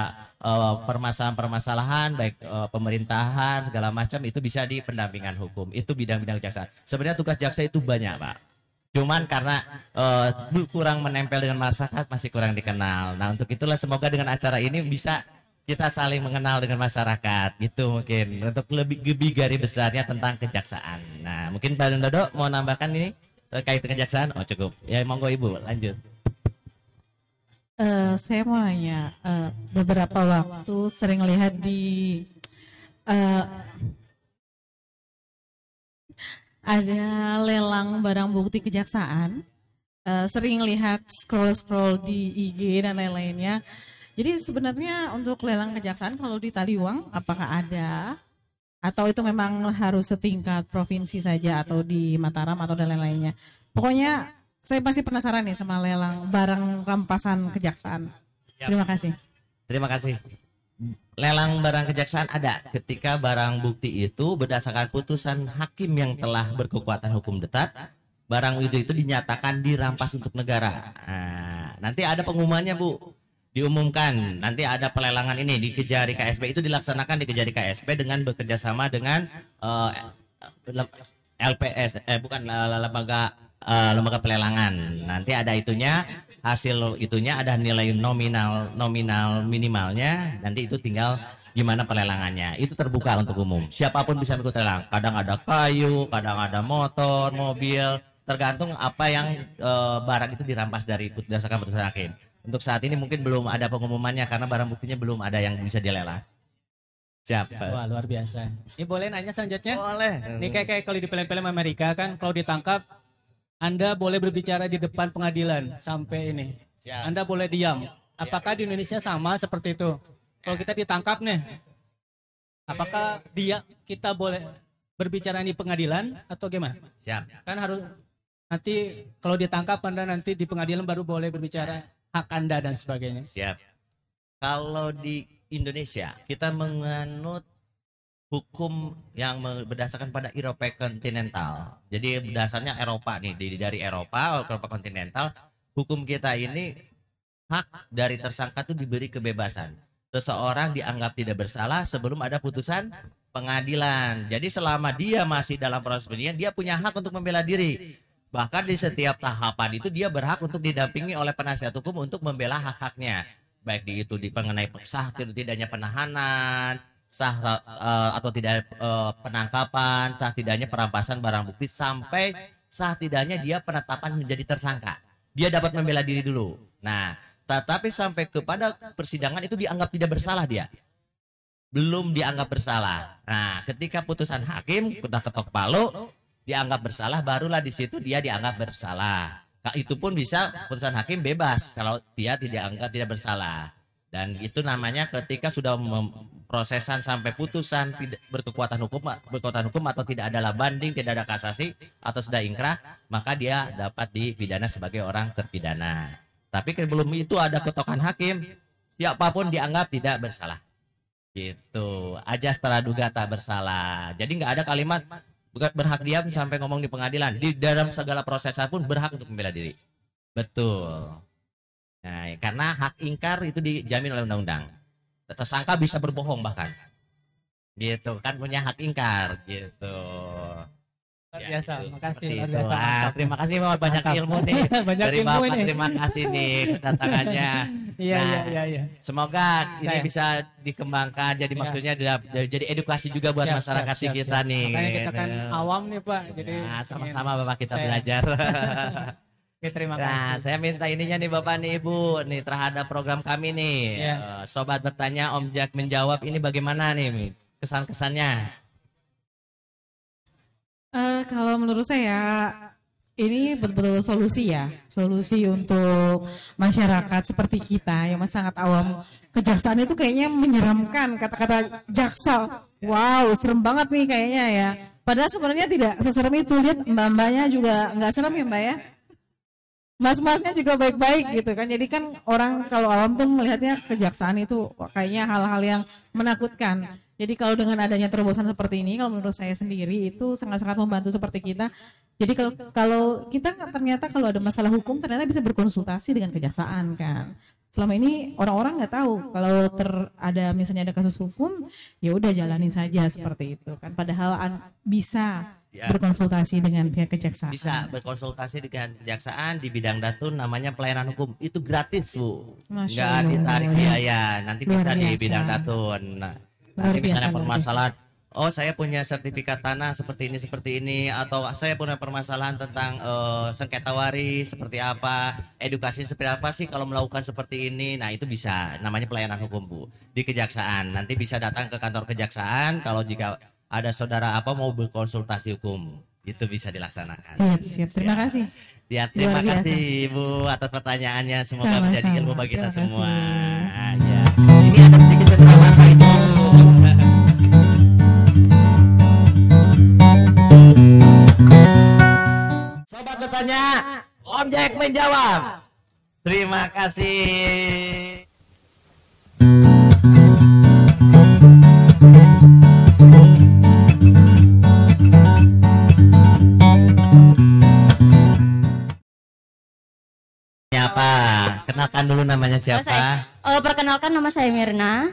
permasalahan-permasalahan baik pemerintahan segala macam, itu bisa di pendampingan hukum. Itu bidang-bidang jaksa. Sebenarnya tugas jaksa itu banyak, Pak. Cuman karena kurang menempel dengan masyarakat, masih kurang dikenal. Nah, untuk itulah semoga dengan acara ini bisa kita saling mengenal dengan masyarakat. Gitu mungkin untuk lebih garis besarnya tentang kejaksaan. Nah, mungkin Pak Dodo mau nambahkan ini terkait dengan kejaksaan? Oh, cukup. Ya, monggo Ibu, lanjut. Saya mau nanya, beberapa waktu sering lihat di ada lelang barang bukti kejaksaan, sering lihat scroll di IG dan lain-lainnya. Jadi sebenarnya untuk lelang kejaksaan kalau di Taliwang apakah ada atau itu memang harus setingkat provinsi saja atau di Mataram atau dan lain-lainnya? Pokoknya saya pasti penasaran nih sama lelang barang rampasan kejaksaan. Terima kasih. Terima kasih. Lelang barang kejaksaan ada ketika barang bukti itu berdasarkan putusan hakim yang telah berkekuatan hukum tetap, barang itu dinyatakan dirampas untuk negara. Nah, nanti ada pengumumannya, Bu. Diumumkan, nanti ada pelelangan ini di Kejari KSP, itu dilaksanakan di Kejari KSP dengan bekerja sama dengan LPS, lembaga pelelangan. Nanti ada itunya, hasil itunya ada nilai nominal minimalnya. Nanti itu tinggal gimana pelelangannya. Itu terbuka untuk umum. Siapapun bisa ikut lelang. Kadang ada kayu, kadang ada motor, mobil, tergantung apa yang barang itu dirampas dari berdasarkan putusan hakim. Untuk saat ini mungkin belum ada pengumumannya karena barang buktinya belum ada yang bisa dilelang. Siap. Wah, luar biasa. Ini boleh nanya selanjutnya? Boleh. Ini kayak kalau di film-film Amerika kan, kalau ditangkap Anda boleh berbicara di depan pengadilan sampai ini. Siap. Anda boleh diam. Apakah di Indonesia sama seperti itu? Kalau kita ditangkap nih, apakah kita boleh berbicara di pengadilan atau gimana? Siap. Kan harus nanti kalau ditangkap Anda nanti di pengadilan baru boleh berbicara hak Anda dan sebagainya. Siap. Kalau di Indonesia kita menganut hukum yang berdasarkan pada Eropa kontinental. Jadi berdasarnya Eropa nih, dari Eropa kontinental, hukum kita ini hak dari tersangka itu diberi kebebasan. Seseorang dianggap tidak bersalah sebelum ada putusan pengadilan. Jadi selama dia masih dalam proses penyidikan, dia punya hak untuk membela diri. Bahkan di setiap tahapan itu dia berhak untuk didampingi oleh penasihat hukum untuk membela hak-haknya. Baik itu mengenai sah tidaknya penahanan, sah atau tidak penangkapan, sah tidaknya perampasan barang bukti, sampai sah tidaknya dia penetapan menjadi tersangka. Dia dapat membela diri dulu. Nah, tetapi sampai kepada persidangan itu dianggap tidak bersalah dia. Belum dianggap bersalah. Nah, ketika putusan hakim sudah ketok palu, dianggap bersalah, barulah di situ dia dianggap bersalah. Itu pun bisa putusan hakim bebas kalau dia tidak anggap tidak bersalah. Dan itu namanya ketika sudah prosesan sampai putusan tidak berkekuatan hukum atau tidak adalah banding, tidak ada kasasi atau sudah ingkrah, maka dia dapat dipidana sebagai orang terpidana. Tapi sebelum itu ada ketokan hakim, siapapun dianggap tidak bersalah. Gitu. Ajas praduga tak bersalah. Jadi nggak ada kalimat berhak diam sampai ngomong di pengadilan. Di dalam segala proses pun berhak untuk membela diri. Betul. Nah, karena hak ingkar itu dijamin oleh undang-undang. Tersangka bisa berbohong bahkan. Gitu kan, punya hak ingkar gitu. Luar biasa, makasih. Luar Itu. biasa. Terima kasih Bapak, banyak Mantap. ilmu nih. Banyak Dari ilmu Bapak ini. terima kasih nih kedatangannya. Iya, Nah, iya. Semoga ini Saya. bisa dikembangkan jadi Iya. maksudnya jadi edukasi juga buat Siap, masyarakat siap, kita siap. nih. Makanya kita kan awam nih Pak, jadi Nah, sama-sama Bapak kita saya- belajar. Oke, terima Nah, kasih. saya minta ininya nih Bapak nih Ibu nih terhadap program kami nih. Iya. Sobat bertanya, Om Jack menjawab, ini bagaimana nih kesan-kesannya? Kalau menurut saya ini betul-betul solusi ya, solusi untuk masyarakat seperti kita yang masih sangat awam. Kejaksaan itu kayaknya menyeramkan, kata-kata jaksa, wow serem banget nih kayaknya ya. Padahal sebenarnya tidak seserem itu, lihat mbak-mbaknya juga nggak serem ya mbak ya. Mas-masnya juga baik-baik gitu kan. Jadi kan orang kalau awam tuh melihatnya kejaksaan itu kayaknya hal-hal yang menakutkan. Jadi kalau dengan adanya terobosan seperti ini, kalau menurut saya sendiri itu sangat-sangat membantu seperti kita. Jadi kalau kita ternyata kalau ada masalah hukum ternyata bisa berkonsultasi dengan kejaksaan kan. Selama ini orang-orang nggak tahu kalau ada misalnya ada kasus hukum, ya udah jalani saja seperti itu kan. Padahal bisa Ya. berkonsultasi dengan pihak kejaksaan. Bisa berkonsultasi dengan kejaksaan di bidang datun, namanya pelayanan hukum. Itu gratis Bu, Masya nggak Allah. ditarik biaya. Nanti Luar bisa di biasa. bidang datun. Nah, Luar nanti misalnya biasa, luar permasalahan, oh saya punya sertifikat tanah seperti ini, atau saya punya permasalahan tentang sengketa waris seperti apa, edukasi seperti apa sih kalau melakukan seperti ini. Nah itu bisa, namanya pelayanan hukum Bu, di kejaksaan. Nanti bisa datang ke kantor kejaksaan kalau jika ada saudara apa mau berkonsultasi hukum, itu bisa dilaksanakan. Siap. Terima kasih. Ya, terima Luar biasa. kasih Ibu atas pertanyaannya. Semoga Sama-sama. menjadi ilmu bagi kita Terima semua. kasih. Ya. Ini ada sedikit cenderamata Pak Ibu. Sobat bertanya, Om Jack menjawab. Terima kasih. Siapa? Kenalkan dulu namanya siapa? Perkenalkan nama saya Mirna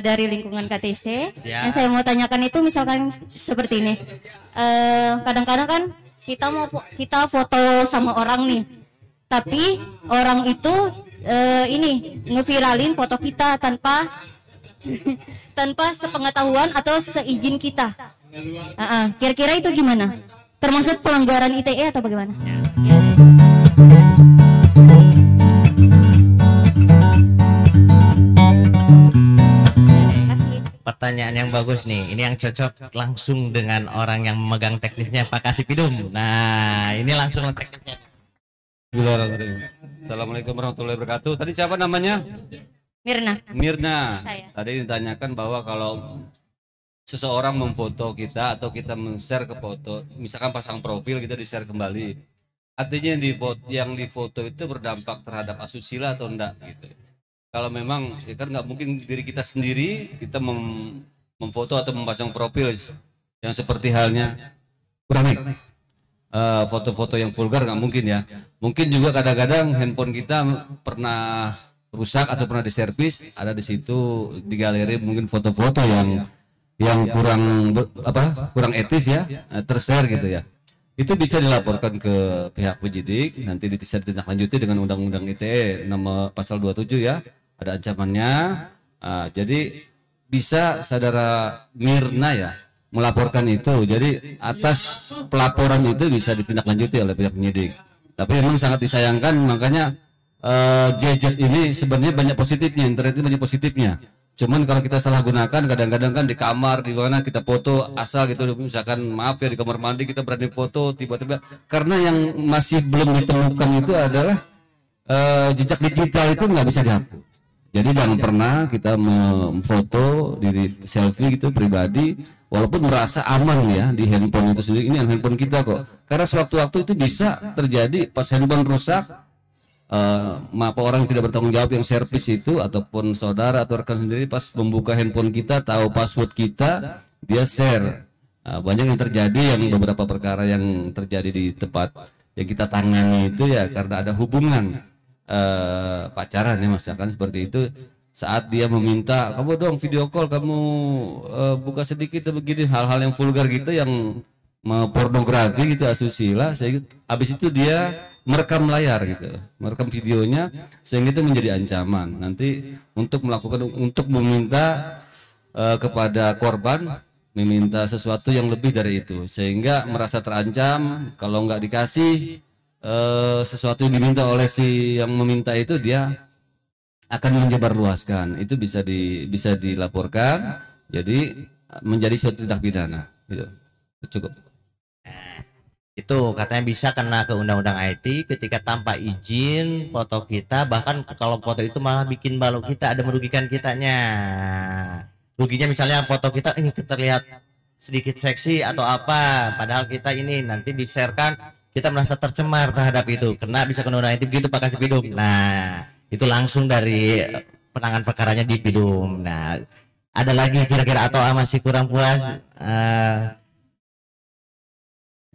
dari lingkungan KTC. Ya. Yang saya mau tanyakan itu misalkan seperti ini. Kadang-kadang kan kita foto sama orang nih, tapi orang itu ini ngeviralin foto kita tanpa tanpa sepengetahuan atau seizin kita. Kira-kira itu gimana? Termasuk pelanggaran ITE atau bagaimana? Ya. Pertanyaan yang bagus nih. Ini yang cocok langsung dengan orang yang memegang teknisnya, Pak Kasipidum. Nah, ini langsung teknisnya. Assalamualaikum warahmatullahi wabarakatuh. Tadi siapa namanya? Mirna. Mirna. Saya. Tadi ditanyakan bahwa kalau seseorang memfoto kita atau kita men-share ke foto, misalkan pasang profil kita di-share kembali. Artinya yang difoto itu berdampak terhadap asusila atau enggak gitu. Kalau memang ya kan nggak mungkin diri kita sendiri kita memfoto atau memasang profil yang seperti halnya kurang foto-foto yang vulgar nggak mungkin ya. Mungkin juga kadang-kadang handphone kita pernah rusak atau pernah diservis, ada di situ di galeri mungkin foto-foto yang kurang etis ya, tershare gitu ya. Itu bisa dilaporkan ke pihak penyidik, nanti bisa ditindaklanjuti dengan Undang-Undang ITE nomor pasal 27 ya, ada ancamannya. Jadi bisa saudara Mirna ya melaporkan itu. Jadi atas pelaporan itu bisa ditindaklanjuti oleh pihak penyidik. Tapi memang sangat disayangkan, makanya gadget ini sebenarnya banyak positifnya, internet ini banyak positifnya. Cuman kalau kita salah gunakan, kadang-kadang kan di kamar di mana kita foto asal gitu, misalkan maaf ya di kamar mandi kita berani foto tiba-tiba, karena yang masih belum ditemukan itu adalah jejak digital itu nggak bisa dihapus. Jadi jangan pernah kita memfoto diri selfie gitu pribadi walaupun merasa aman ya di handphone itu sendiri, ini handphone kita kok. Karena sewaktu-waktu itu bisa terjadi pas handphone rusak, orang yang tidak bertanggung jawab yang servis itu ataupun saudara atau rekan sendiri pas membuka handphone kita tahu password kita, dia share. Banyak yang terjadi, yang beberapa perkara yang terjadi di tempat yang kita tangani itu ya karena ada hubungan pacaran ya misalkan seperti itu. Saat dia meminta kamu dong video call, kamu buka sedikit begini, hal-hal yang vulgar gitu, yang pornografi gitu, asusila, habis itu dia merekam layar gitu, merekam videonya, sehingga itu menjadi ancaman nanti untuk meminta kepada korban, meminta sesuatu yang lebih dari itu, sehingga merasa terancam. Kalau nggak dikasih sesuatu yang diminta oleh si yang meminta itu, dia akan menyebarluaskan. Itu bisa dilaporkan, jadi menjadi suatu tindak pidana. Gitu. Cukup. Itu katanya bisa kena ke undang-undang IT ketika tanpa izin foto kita, bahkan kalau foto itu malah bikin malu kita, ada merugikan kitanya. Ruginya misalnya foto kita ini terlihat sedikit seksi atau apa, padahal kita ini nanti di-sharekan, kita merasa tercemar terhadap itu, kena bisa kena undang-undang IT begitu Pak Kasipidum. Nah, itu langsung dari penanganan perkaranya di Pidum. Nah, ada lagi kira-kira atau masih kurang puas?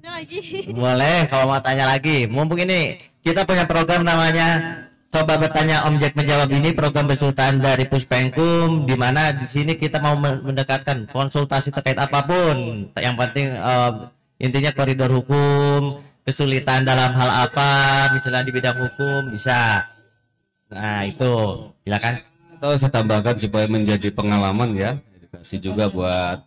Lagi. Boleh kalau mau tanya lagi. Mumpung ini kita punya program namanya Coba Bertanya Om Jack Menjawab, ini program besutan dari Puspengkum, di mana di sini kita mau mendekatkan konsultasi terkait apapun. Yang penting intinya koridor hukum, kesulitan dalam hal apa, misalnya di bidang hukum bisa. Nah, itu silakan. Atau saya tambahkan supaya menjadi pengalaman ya, edukasi juga buat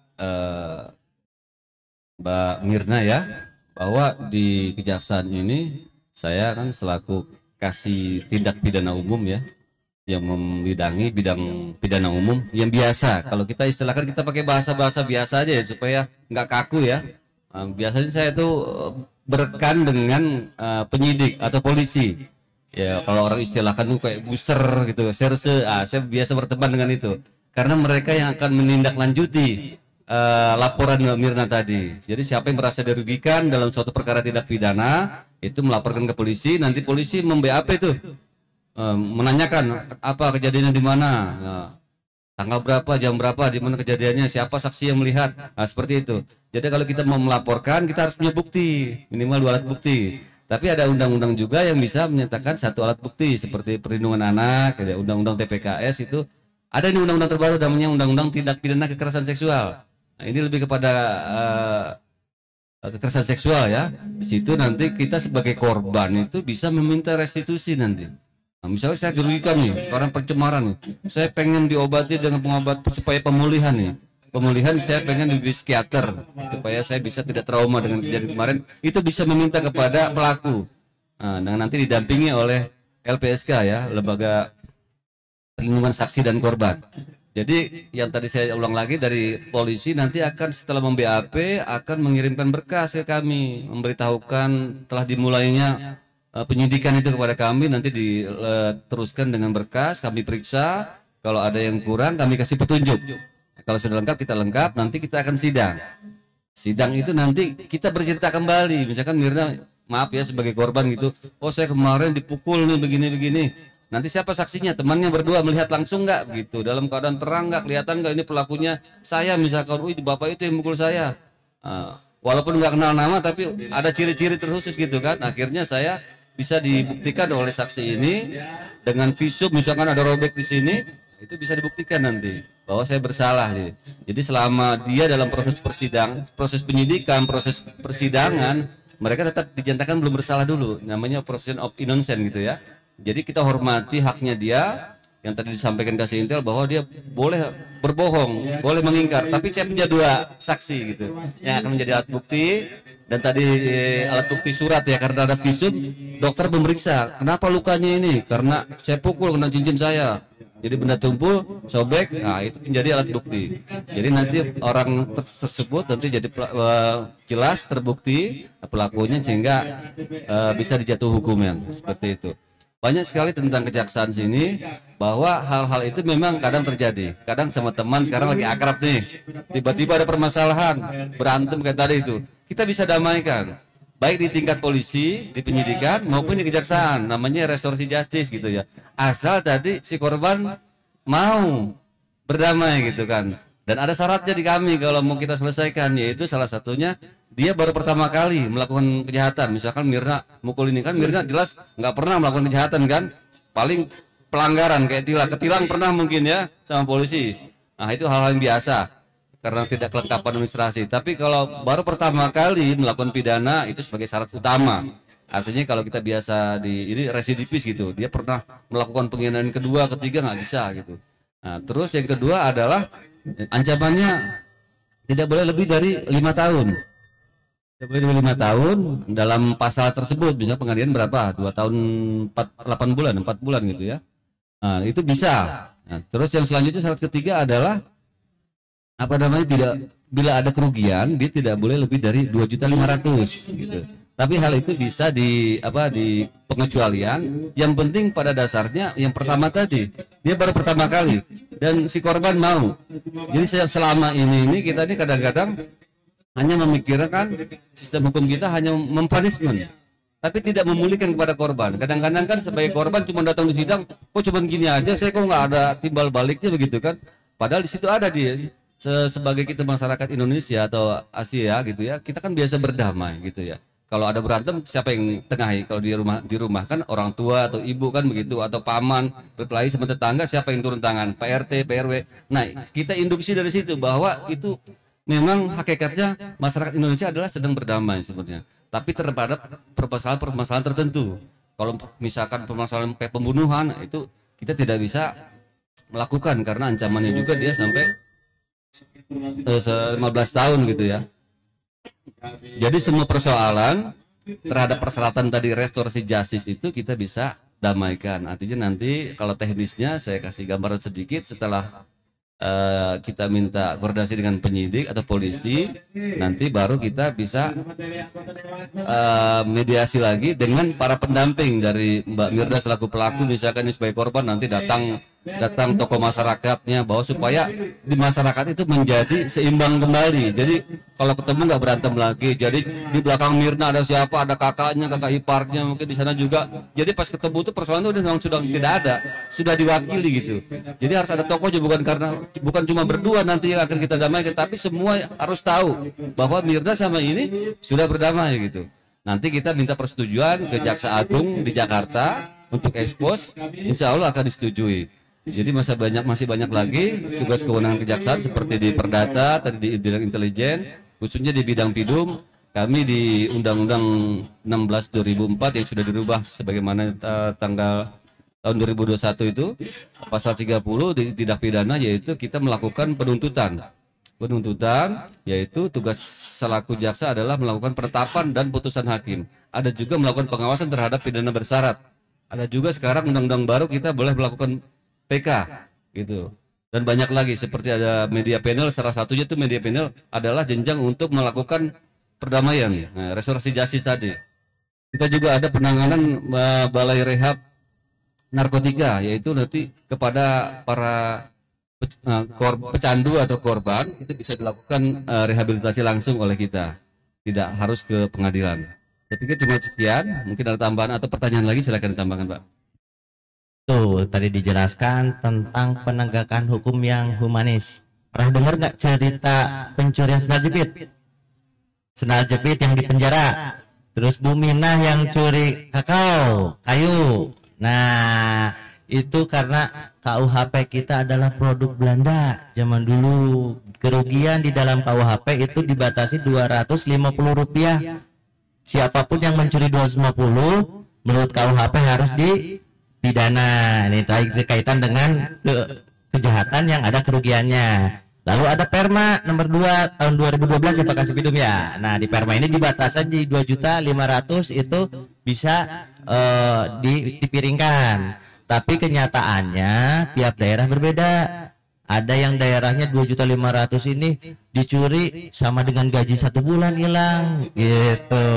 Mbak Mirna ya, bahwa di kejaksaan ini saya kan selaku kasih tindak pidana umum ya, yang membidangi bidang pidana umum yang biasa. Kalau kita istilahkan, kita pakai bahasa-bahasa biasa aja ya supaya nggak kaku ya. Biasanya saya tuh berekan dengan penyidik atau polisi. Ya kalau orang istilahkan tuh kayak buser gitu, serse. Saya biasa berteman dengan itu karena mereka yang akan menindaklanjuti laporan Mbak Mirna tadi. Jadi siapa yang merasa dirugikan dalam suatu perkara tindak pidana itu melaporkan ke polisi, nanti polisi mem-BAP itu menanyakan apa kejadiannya di mana, tanggal berapa, jam berapa, di mana kejadiannya, siapa saksi yang melihat. Nah, seperti itu. Jadi kalau kita mau melaporkan, kita harus punya bukti, minimal 2 alat bukti. Tapi ada undang-undang juga yang bisa menyatakan 1 alat bukti, seperti perlindungan anak, ya, undang-undang TPKS itu. Ada ini undang-undang terbaru namanya Undang-Undang Tindak Pidana Kekerasan Seksual. Nah, ini lebih kepada kekerasan seksual ya. Di situ nanti kita sebagai korban itu bisa meminta restitusi nanti. Nah, misalnya saya dirugikan nih karena pencemaran nih, saya pengen diobati dengan pengobat supaya pemulihan nih. Pemulihan saya pengen di psikiater supaya saya bisa tidak trauma dengan kejadian kemarin. Itu bisa meminta kepada pelaku. Nah, dan nanti didampingi oleh LPSK ya, Lembaga Perlindungan Saksi dan Korban. Jadi yang tadi saya ulang lagi, dari polisi nanti akan setelah mem-BAP akan mengirimkan berkas ke kami, memberitahukan telah dimulainya penyidikan itu kepada kami, nanti diteruskan dengan berkas, kami periksa, kalau ada yang kurang kami kasih petunjuk. Kalau sudah lengkap kita lengkap, nanti kita akan sidang. Sidang itu nanti kita bercerita kembali, misalkan Mirna maaf ya sebagai korban gitu, oh saya kemarin dipukul nih begini-begini. Nanti siapa saksinya? Temannya berdua melihat langsung nggak gitu, dalam keadaan terang nggak, kelihatan nggak ini pelakunya? Saya misalkan, wih bapak itu yang mukul saya. Walaupun nggak kenal nama tapi ada ciri-ciri terkhusus gitu kan. Akhirnya saya bisa dibuktikan oleh saksi ini dengan visum, misalkan ada robek di sini, itu bisa dibuktikan nanti bahwa saya bersalah. Jadi selama dia dalam proses proses penyidikan, proses persidangan, mereka tetap dinyatakan belum bersalah dulu. Namanya presumption of innocence gitu ya. Jadi kita hormati haknya dia yang tadi disampaikan kasih intel bahwa dia boleh berbohong, boleh mengingkar, tapi saya punya 2 saksi gitu yang akan menjadi alat bukti. Dan tadi alat bukti surat ya, karena ada visum, dokter memeriksa kenapa lukanya ini, karena saya pukul kena cincin saya, jadi benda tumpul sobek. Nah itu menjadi alat bukti. Jadi nanti orang tersebut nanti jadi jelas terbukti pelakunya, sehingga bisa dijatuh hukumnya seperti itu. Banyak sekali tentang kejaksaan sini bahwa hal-hal itu memang kadang terjadi. Kadang sama teman sekarang lagi akrab nih, tiba-tiba ada permasalahan, berantem kayak tadi itu. Kita bisa damaikan, baik di tingkat polisi, di penyidikan maupun di kejaksaan. Namanya restoratif justice gitu ya. Asal tadi si korban mau berdamai gitu kan. Dan ada syaratnya di kami kalau mau kita selesaikan, yaitu salah satunya dia baru pertama kali melakukan kejahatan. Misalkan Mirna mukul ini kan, Mirna jelas nggak pernah melakukan kejahatan kan, paling pelanggaran kayak ketilang pernah mungkin ya sama polisi. Nah itu hal-hal yang biasa karena tidak kelengkapan administrasi. Tapi kalau baru pertama kali melakukan pidana itu sebagai syarat utama. Artinya kalau kita biasa ini residivis gitu, dia pernah melakukan penghinaan kedua, ketiga nggak bisa gitu. Nah terus yang kedua adalah ancamannya tidak boleh lebih dari 5 tahun. Tidak boleh lebih 5 tahun dalam pasal tersebut. Misalnya pengadilan berapa? 2 tahun 8 bulan, 4 bulan gitu ya. Nah, itu bisa. Nah, terus yang selanjutnya syarat ketiga adalah tidak, bila ada kerugian dia tidak boleh lebih dari 2.500.000 gitu. Tapi hal itu bisa di pengecualian. Yang penting pada dasarnya yang pertama tadi dia baru pertama kali dan si korban mau. Jadi selama ini kita kadang-kadang hanya memikirkan sistem hukum kita hanya mempunishment, tapi tidak memulihkan kepada korban. Kadang-kadang kan sebagai korban cuma datang di sidang, kok cuma gini aja, saya kok nggak ada timbal baliknya begitu kan? Padahal di situ ada dia. Sebagai kita masyarakat Indonesia atau Asia gitu ya, kita kan biasa berdamai gitu ya. Kalau ada berantem siapa yang tengahi? Kalau di rumah kan orang tua atau ibu kan begitu, atau paman berkelahi sama tetangga, siapa yang turun tangan? Pak RT, PRW. Nah, kita induksi dari situ bahwa itu memang hakikatnya masyarakat Indonesia adalah sedang berdamai sebenarnya. Tapi terhadap permasalahan tertentu. Kalau misalkan permasalahan kayak pembunuhan itu kita tidak bisa melakukan karena ancamannya juga dia sampai 15 tahun gitu ya. Jadi semua persoalan terhadap persyaratan tadi restorasi justice itu kita bisa damaikan. Artinya nanti kalau teknisnya saya kasih gambaran sedikit setelah kita minta koordinasi dengan penyidik atau polisi, nanti baru kita bisa mediasi lagi dengan para pendamping dari Mbak Mirda selaku pelaku. Misalkan ini sebagai korban, nanti datang tokoh masyarakatnya, bahwa supaya di masyarakat itu menjadi seimbang kembali. Jadi kalau ketemu nggak berantem lagi. Jadi di belakang Mirna ada siapa, ada kakaknya, kakak iparnya mungkin di sana juga. Jadi pas ketemu itu persoalan itu sudah tidak ada, sudah diwakili gitu. Jadi harus ada tokoh juga, bukan cuma berdua nanti yang akan kita damaikan, tapi semua harus tahu bahwa Mirna sama ini sudah berdamai gitu. Nanti kita minta persetujuan ke Jaksa Agung di Jakarta untuk ekspos, insya Allah akan disetujui. Jadi masih banyak lagi tugas kewenangan kejaksaan seperti di Perdata, tadi di bidang intelijen, khususnya di bidang PIDUM. Kami di Undang-Undang 16 2004 yang sudah dirubah sebagaimana tanggal tahun 2021 itu, pasal 30 di tindak pidana, yaitu kita melakukan penuntutan, yaitu tugas selaku jaksa adalah melakukan penetapan dan putusan hakim. Ada juga melakukan pengawasan terhadap pidana bersyarat. Ada juga sekarang undang-undang baru kita boleh melakukan PK gitu. Dan banyak lagi seperti ada media panel, salah satunya itu media panel adalah jenjang untuk melakukan perdamaian. Nah, restorasi justice tadi. Kita juga ada penanganan balai rehab narkotika, yaitu nanti kepada para pecandu atau korban itu bisa dilakukan rehabilitasi langsung oleh kita, tidak harus ke pengadilan. Saya pikir cuma sekian, mungkin ada tambahan atau pertanyaan lagi, silakan ditambahkan Pak. Tuh tadi dijelaskan tentang penegakan hukum yang humanis. Pernah dengar nggak cerita pencurian sendal jepit? Sendal jepit yang di penjara, terus Bu Minah yang curi kayu. Nah itu karena KUHP kita adalah produk Belanda zaman dulu. Kerugian di dalam KUHP itu dibatasi Rp250. Siapapun yang mencuri 250 menurut KUHP harus dipidana. Ini berkaitan dengan kejahatan yang ada kerugiannya. Lalu ada Perma nomor 2 tahun 2012 ya Pak Kasih Bidum ya. Nah di Perma ini dibatasan di 2.500.000 itu bisa dipiringkan. Tapi kenyataannya tiap daerah berbeda. Ada yang daerahnya 2.500.000 ini dicuri sama dengan gaji 1 bulan hilang gitu.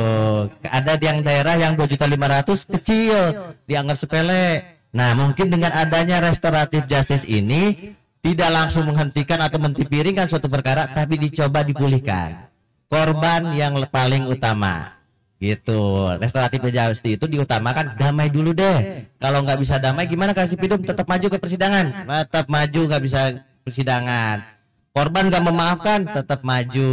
Ada yang daerah yang 2.500.000 kecil, dianggap sepele. Nah, mungkin dengan adanya restoratif justice ini tidak langsung menghentikan atau mentipiringkan suatu perkara, tapi dicoba dipulihkan. Korban yang paling utama. Gitu. Restoratif justice itu diutamakan damai dulu deh. Kalau nggak bisa damai gimana kasih pidum tetap maju ke persidangan? Tetap maju, nggak bisa persidangan. Korban nggak memaafkan tetap maju.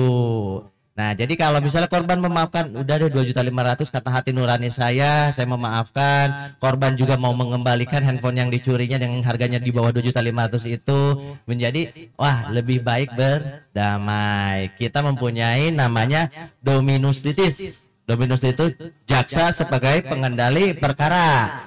Nah, jadi kalau misalnya korban memaafkan, udah deh 2.500.000 kata hati nurani saya memaafkan. Korban juga mau mengembalikan handphone yang dicurinya dengan harganya di bawah 2.500.000 itu menjadi wah lebih baik berdamai. Kita mempunyai namanya dominus litis. Dominus itu jaksa sebagai pengendali perkara.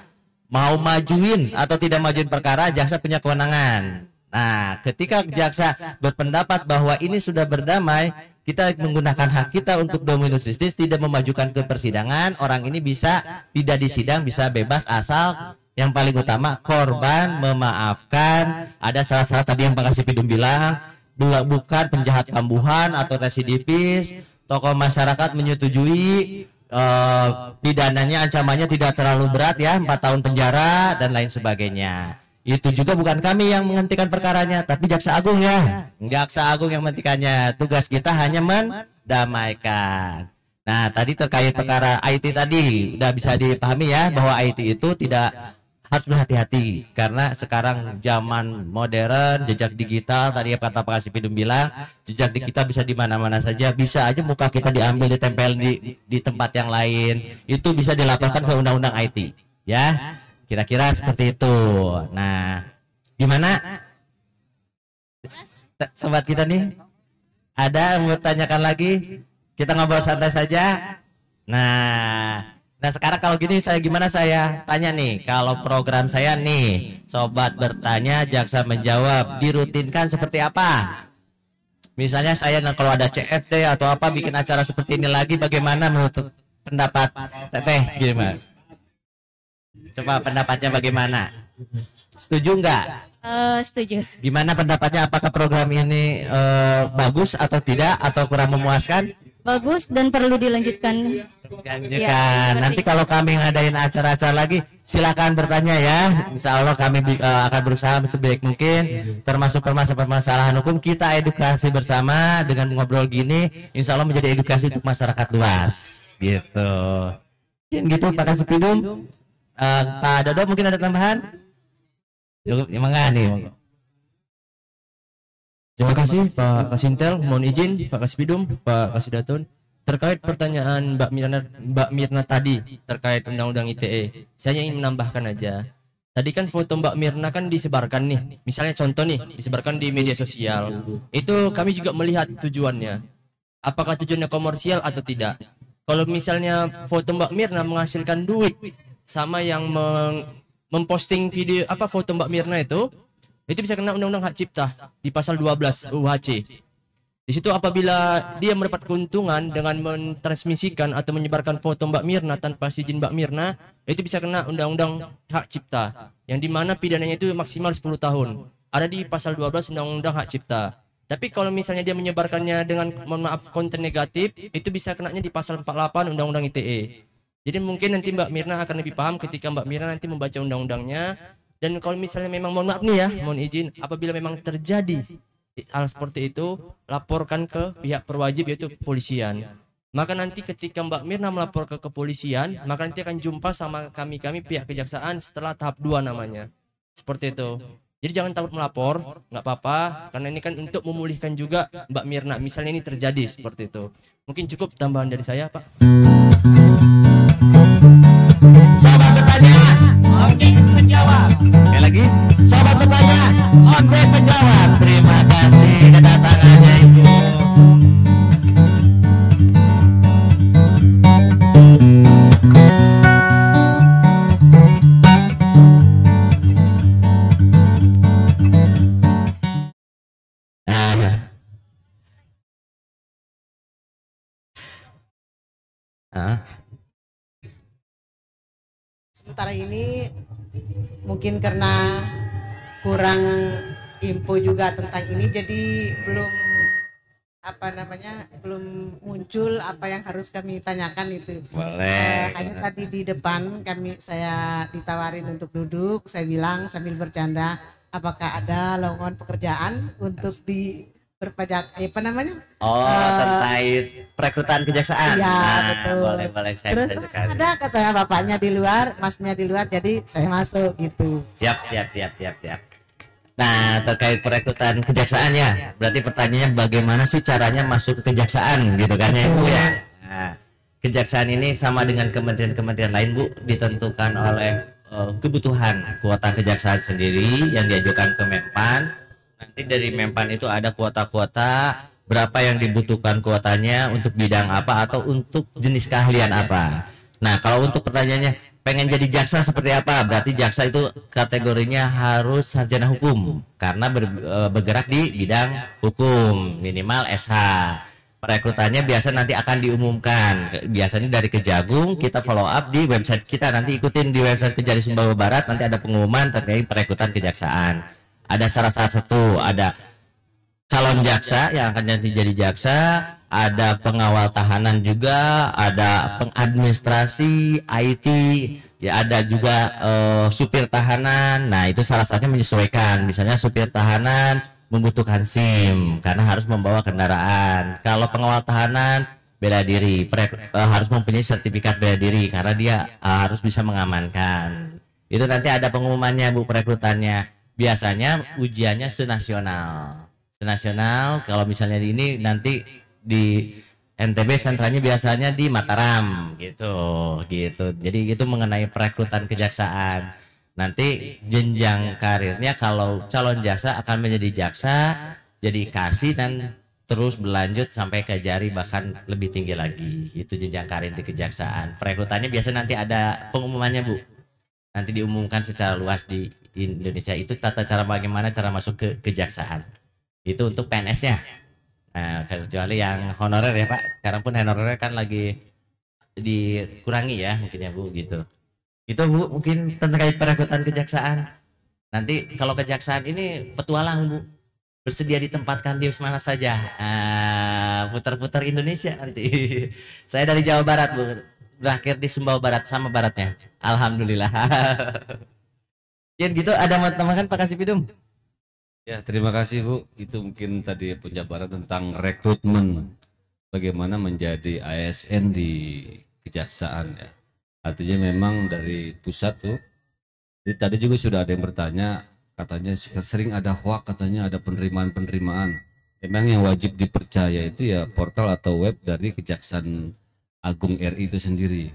Mau majuin atau tidak majuin perkara, jaksa punya kewenangan. Nah, ketika jaksa berpendapat bahwa ini sudah berdamai, kita menggunakan hak kita untuk dominus litis, tidak memajukan ke persidangan. Orang ini bisa tidak disidang, bisa bebas asal yang paling utama korban memaafkan. Ada syarat-syarat tadi yang Pak Kasipidum bilang, bukan penjahat kambuhan atau residivis. Tokoh masyarakat menyetujui pidananya, ancamannya tidak terlalu berat ya, 4 tahun penjara dan lain sebagainya. Itu juga bukan kami yang menghentikan perkaranya, tapi Jaksa Agung ya. Jaksa Agung yang menghentikannya. Tugas kita hanya mendamaikan. Nah, tadi terkait perkara IT tadi udah bisa dipahami ya, bahwa IT itu tidak harus berhati-hati karena sekarang zaman modern, jejak digital tadi yang kata Pak Kasipidum bilang, jejak digital bisa di mana-mana saja, bisa aja muka kita diambil, ditempel di tempat yang lain, itu bisa dilaporkan ke undang-undang IT ya, kira-kira seperti itu. Nah, gimana sobat kita nih, ada yang mau tanyakan lagi? Kita ngobrol santai saja. Nah, sekarang kalau gini gimana saya tanya nih, kalau program saya nih, sobat bertanya, jaksa menjawab, dirutinkan seperti apa? Misalnya saya kalau ada CFD atau apa bikin acara seperti ini lagi, bagaimana menurut pendapat Teteh gimana? Coba pendapatnya bagaimana? Setuju nggak? Setuju. Gimana pendapatnya? Apakah program ini bagus atau tidak atau kurang memuaskan? Bagus dan perlu dilanjutkan. Ya, nanti kalau kami ngadain acara-acara lagi silakan bertanya ya. Insya Allah kami akan berusaha sebaik mungkin, termasuk permasalahan hukum kita edukasi bersama dengan ngobrol gini. Insya Allah menjadi edukasi untuk masyarakat luas gitu. Mungkin gitu Pak Kasipidum. Pak Dodo mungkin ada tambahan? Cukup, emang nih. Terima kasih Pak Kasintel, mohon izin Pak Kasipidum, Pak Kasidaton, terkait pertanyaan Mbak Mirna tadi terkait Undang-Undang ITE. Saya ingin menambahkan aja. Tadi kan foto Mbak Mirna kan disebarkan nih, misalnya contoh nih, disebarkan di media sosial. Itu kami juga melihat tujuannya. Apakah tujuannya komersial atau tidak? Kalau misalnya foto Mbak Mirna menghasilkan duit sama yang memposting video foto Mbak Mirna itu bisa kena Undang-Undang Hak Cipta di pasal 12 UHC. Di situ apabila dia mendapat keuntungan dengan mentransmisikan atau menyebarkan foto Mbak Mirna tanpa izin Mbak Mirna, itu bisa kena Undang-Undang Hak Cipta, yang dimana pidananya itu maksimal 10 tahun. Ada di pasal 12 Undang-Undang Hak Cipta. Tapi kalau misalnya dia menyebarkannya dengan konten negatif, itu bisa kenanya di pasal 48 Undang-Undang ITE. Jadi mungkin nanti Mbak Mirna akan lebih paham ketika Mbak Mirna nanti membaca undang-undangnya. Dan kalau misalnya memang mohon maaf nih ya, mohon izin, apabila memang terjadi hal seperti itu, laporkan ke pihak berwajib yaitu kepolisian. Maka nanti ketika Mbak Mirna melapor ke kepolisian, maka nanti akan jumpa sama kami pihak kejaksaan setelah tahap 2 namanya. Seperti itu. Jadi jangan takut melapor, nggak apa-apa, karena ini kan untuk memulihkan juga Mbak Mirna. Misalnya ini terjadi seperti itu. Mungkin cukup tambahan dari saya, Pak. Sobat bertanya, objek menjawab. Sekali lagi, sobat bertanya, objek menjawab. Terima kasih kedatangannya Ibu. Sementara ini mungkin karena kurang info juga tentang ini, jadi belum belum muncul apa yang harus kami tanyakan itu. Boleh. Hanya tadi di depan saya ditawarin untuk duduk, saya bilang sambil bercanda, apakah ada lowongan pekerjaan untuk di berpajak terkait perekrutan kejaksaan. Iya, betul. Boleh saya Terus bisa sekali. ada katanya bapaknya di luar, masnya di luar, jadi saya masuk gitu. Siap. Nah, terkait perekrutan kejaksaannya, berarti pertanyaannya bagaimana sih caranya masuk ke kejaksaan gitu kan ya Bu ya. Nah, kejaksaan ini sama dengan kementerian-kementerian lain Bu, ditentukan oleh kebutuhan kuota kejaksaan sendiri yang diajukan ke Menpan. Nanti dari Menpan itu ada kuota-kuota berapa yang dibutuhkan kuotanya untuk bidang apa atau untuk jenis keahlian apa. Nah, kalau untuk pertanyaannya pengen jadi jaksa seperti apa? Berarti jaksa itu kategorinya harus sarjana hukum karena bergerak di bidang hukum, minimal SH. Perekrutannya biasa nanti akan diumumkan. Biasanya dari Kejagung, kita follow up di website kita. Nanti ikutin di website Kejari Sumbawa Barat, nanti ada pengumuman terkait perekrutan kejaksaan. Ada syarat-syarat satu, ada calon jaksa yang akan nanti jadi jaksa, ada pengawal tahanan juga, ada pengadministrasi, IT, ya ada juga supir tahanan. Nah, itu syarat-syaratnya menyesuaikan. Misalnya supir tahanan membutuhkan SIM karena harus membawa kendaraan. Kalau pengawal tahanan bela diri, harus mempunyai sertifikat bela diri karena dia harus bisa mengamankan. Itu nanti ada pengumumannya Bu, perekrutannya. Biasanya ujiannya senasional. Senasional kalau misalnya ini nanti di NTB sentralnya biasanya di Mataram gitu. Jadi itu mengenai perekrutan kejaksaan. Nanti jenjang karirnya kalau calon jaksa akan menjadi jaksa, jadi kasih dan terus berlanjut sampai ke jari bahkan lebih tinggi lagi. Itu jenjang karir di kejaksaan. Perekrutannya biasanya nanti ada pengumumannya Bu. Nanti diumumkan secara luas di Indonesia. Itu tata cara bagaimana cara masuk ke kejaksaan. Itu untuk PNS-nya. Nah, kecuali yang honorer ya Pak. Sekarang pun honorer kan lagi dikurangi ya mungkin ya Bu gitu. Itu Bu mungkin terkait perekrutan kejaksaan. Nanti kalau kejaksaan ini petualang Bu. Bersedia ditempatkan di mana saja. Putar-putar Indonesia nanti. Saya dari Jawa Barat Bu. Berakhir di Sumbawa Barat sama baratnya. Alhamdulillah. Ya gitu, ada mau tambahkan Pak Kasipidum? Ya, terima kasih Bu. Itu mungkin tadi penjabaran tentang rekrutmen, bagaimana menjadi ASN di kejaksaan ya. Artinya memang dari pusat Bu. Jadi tadi juga sudah ada yang bertanya, katanya sering ada hoax, katanya ada penerimaan. Memang yang wajib dipercaya itu ya portal atau web dari Kejaksaan Agung RI itu sendiri.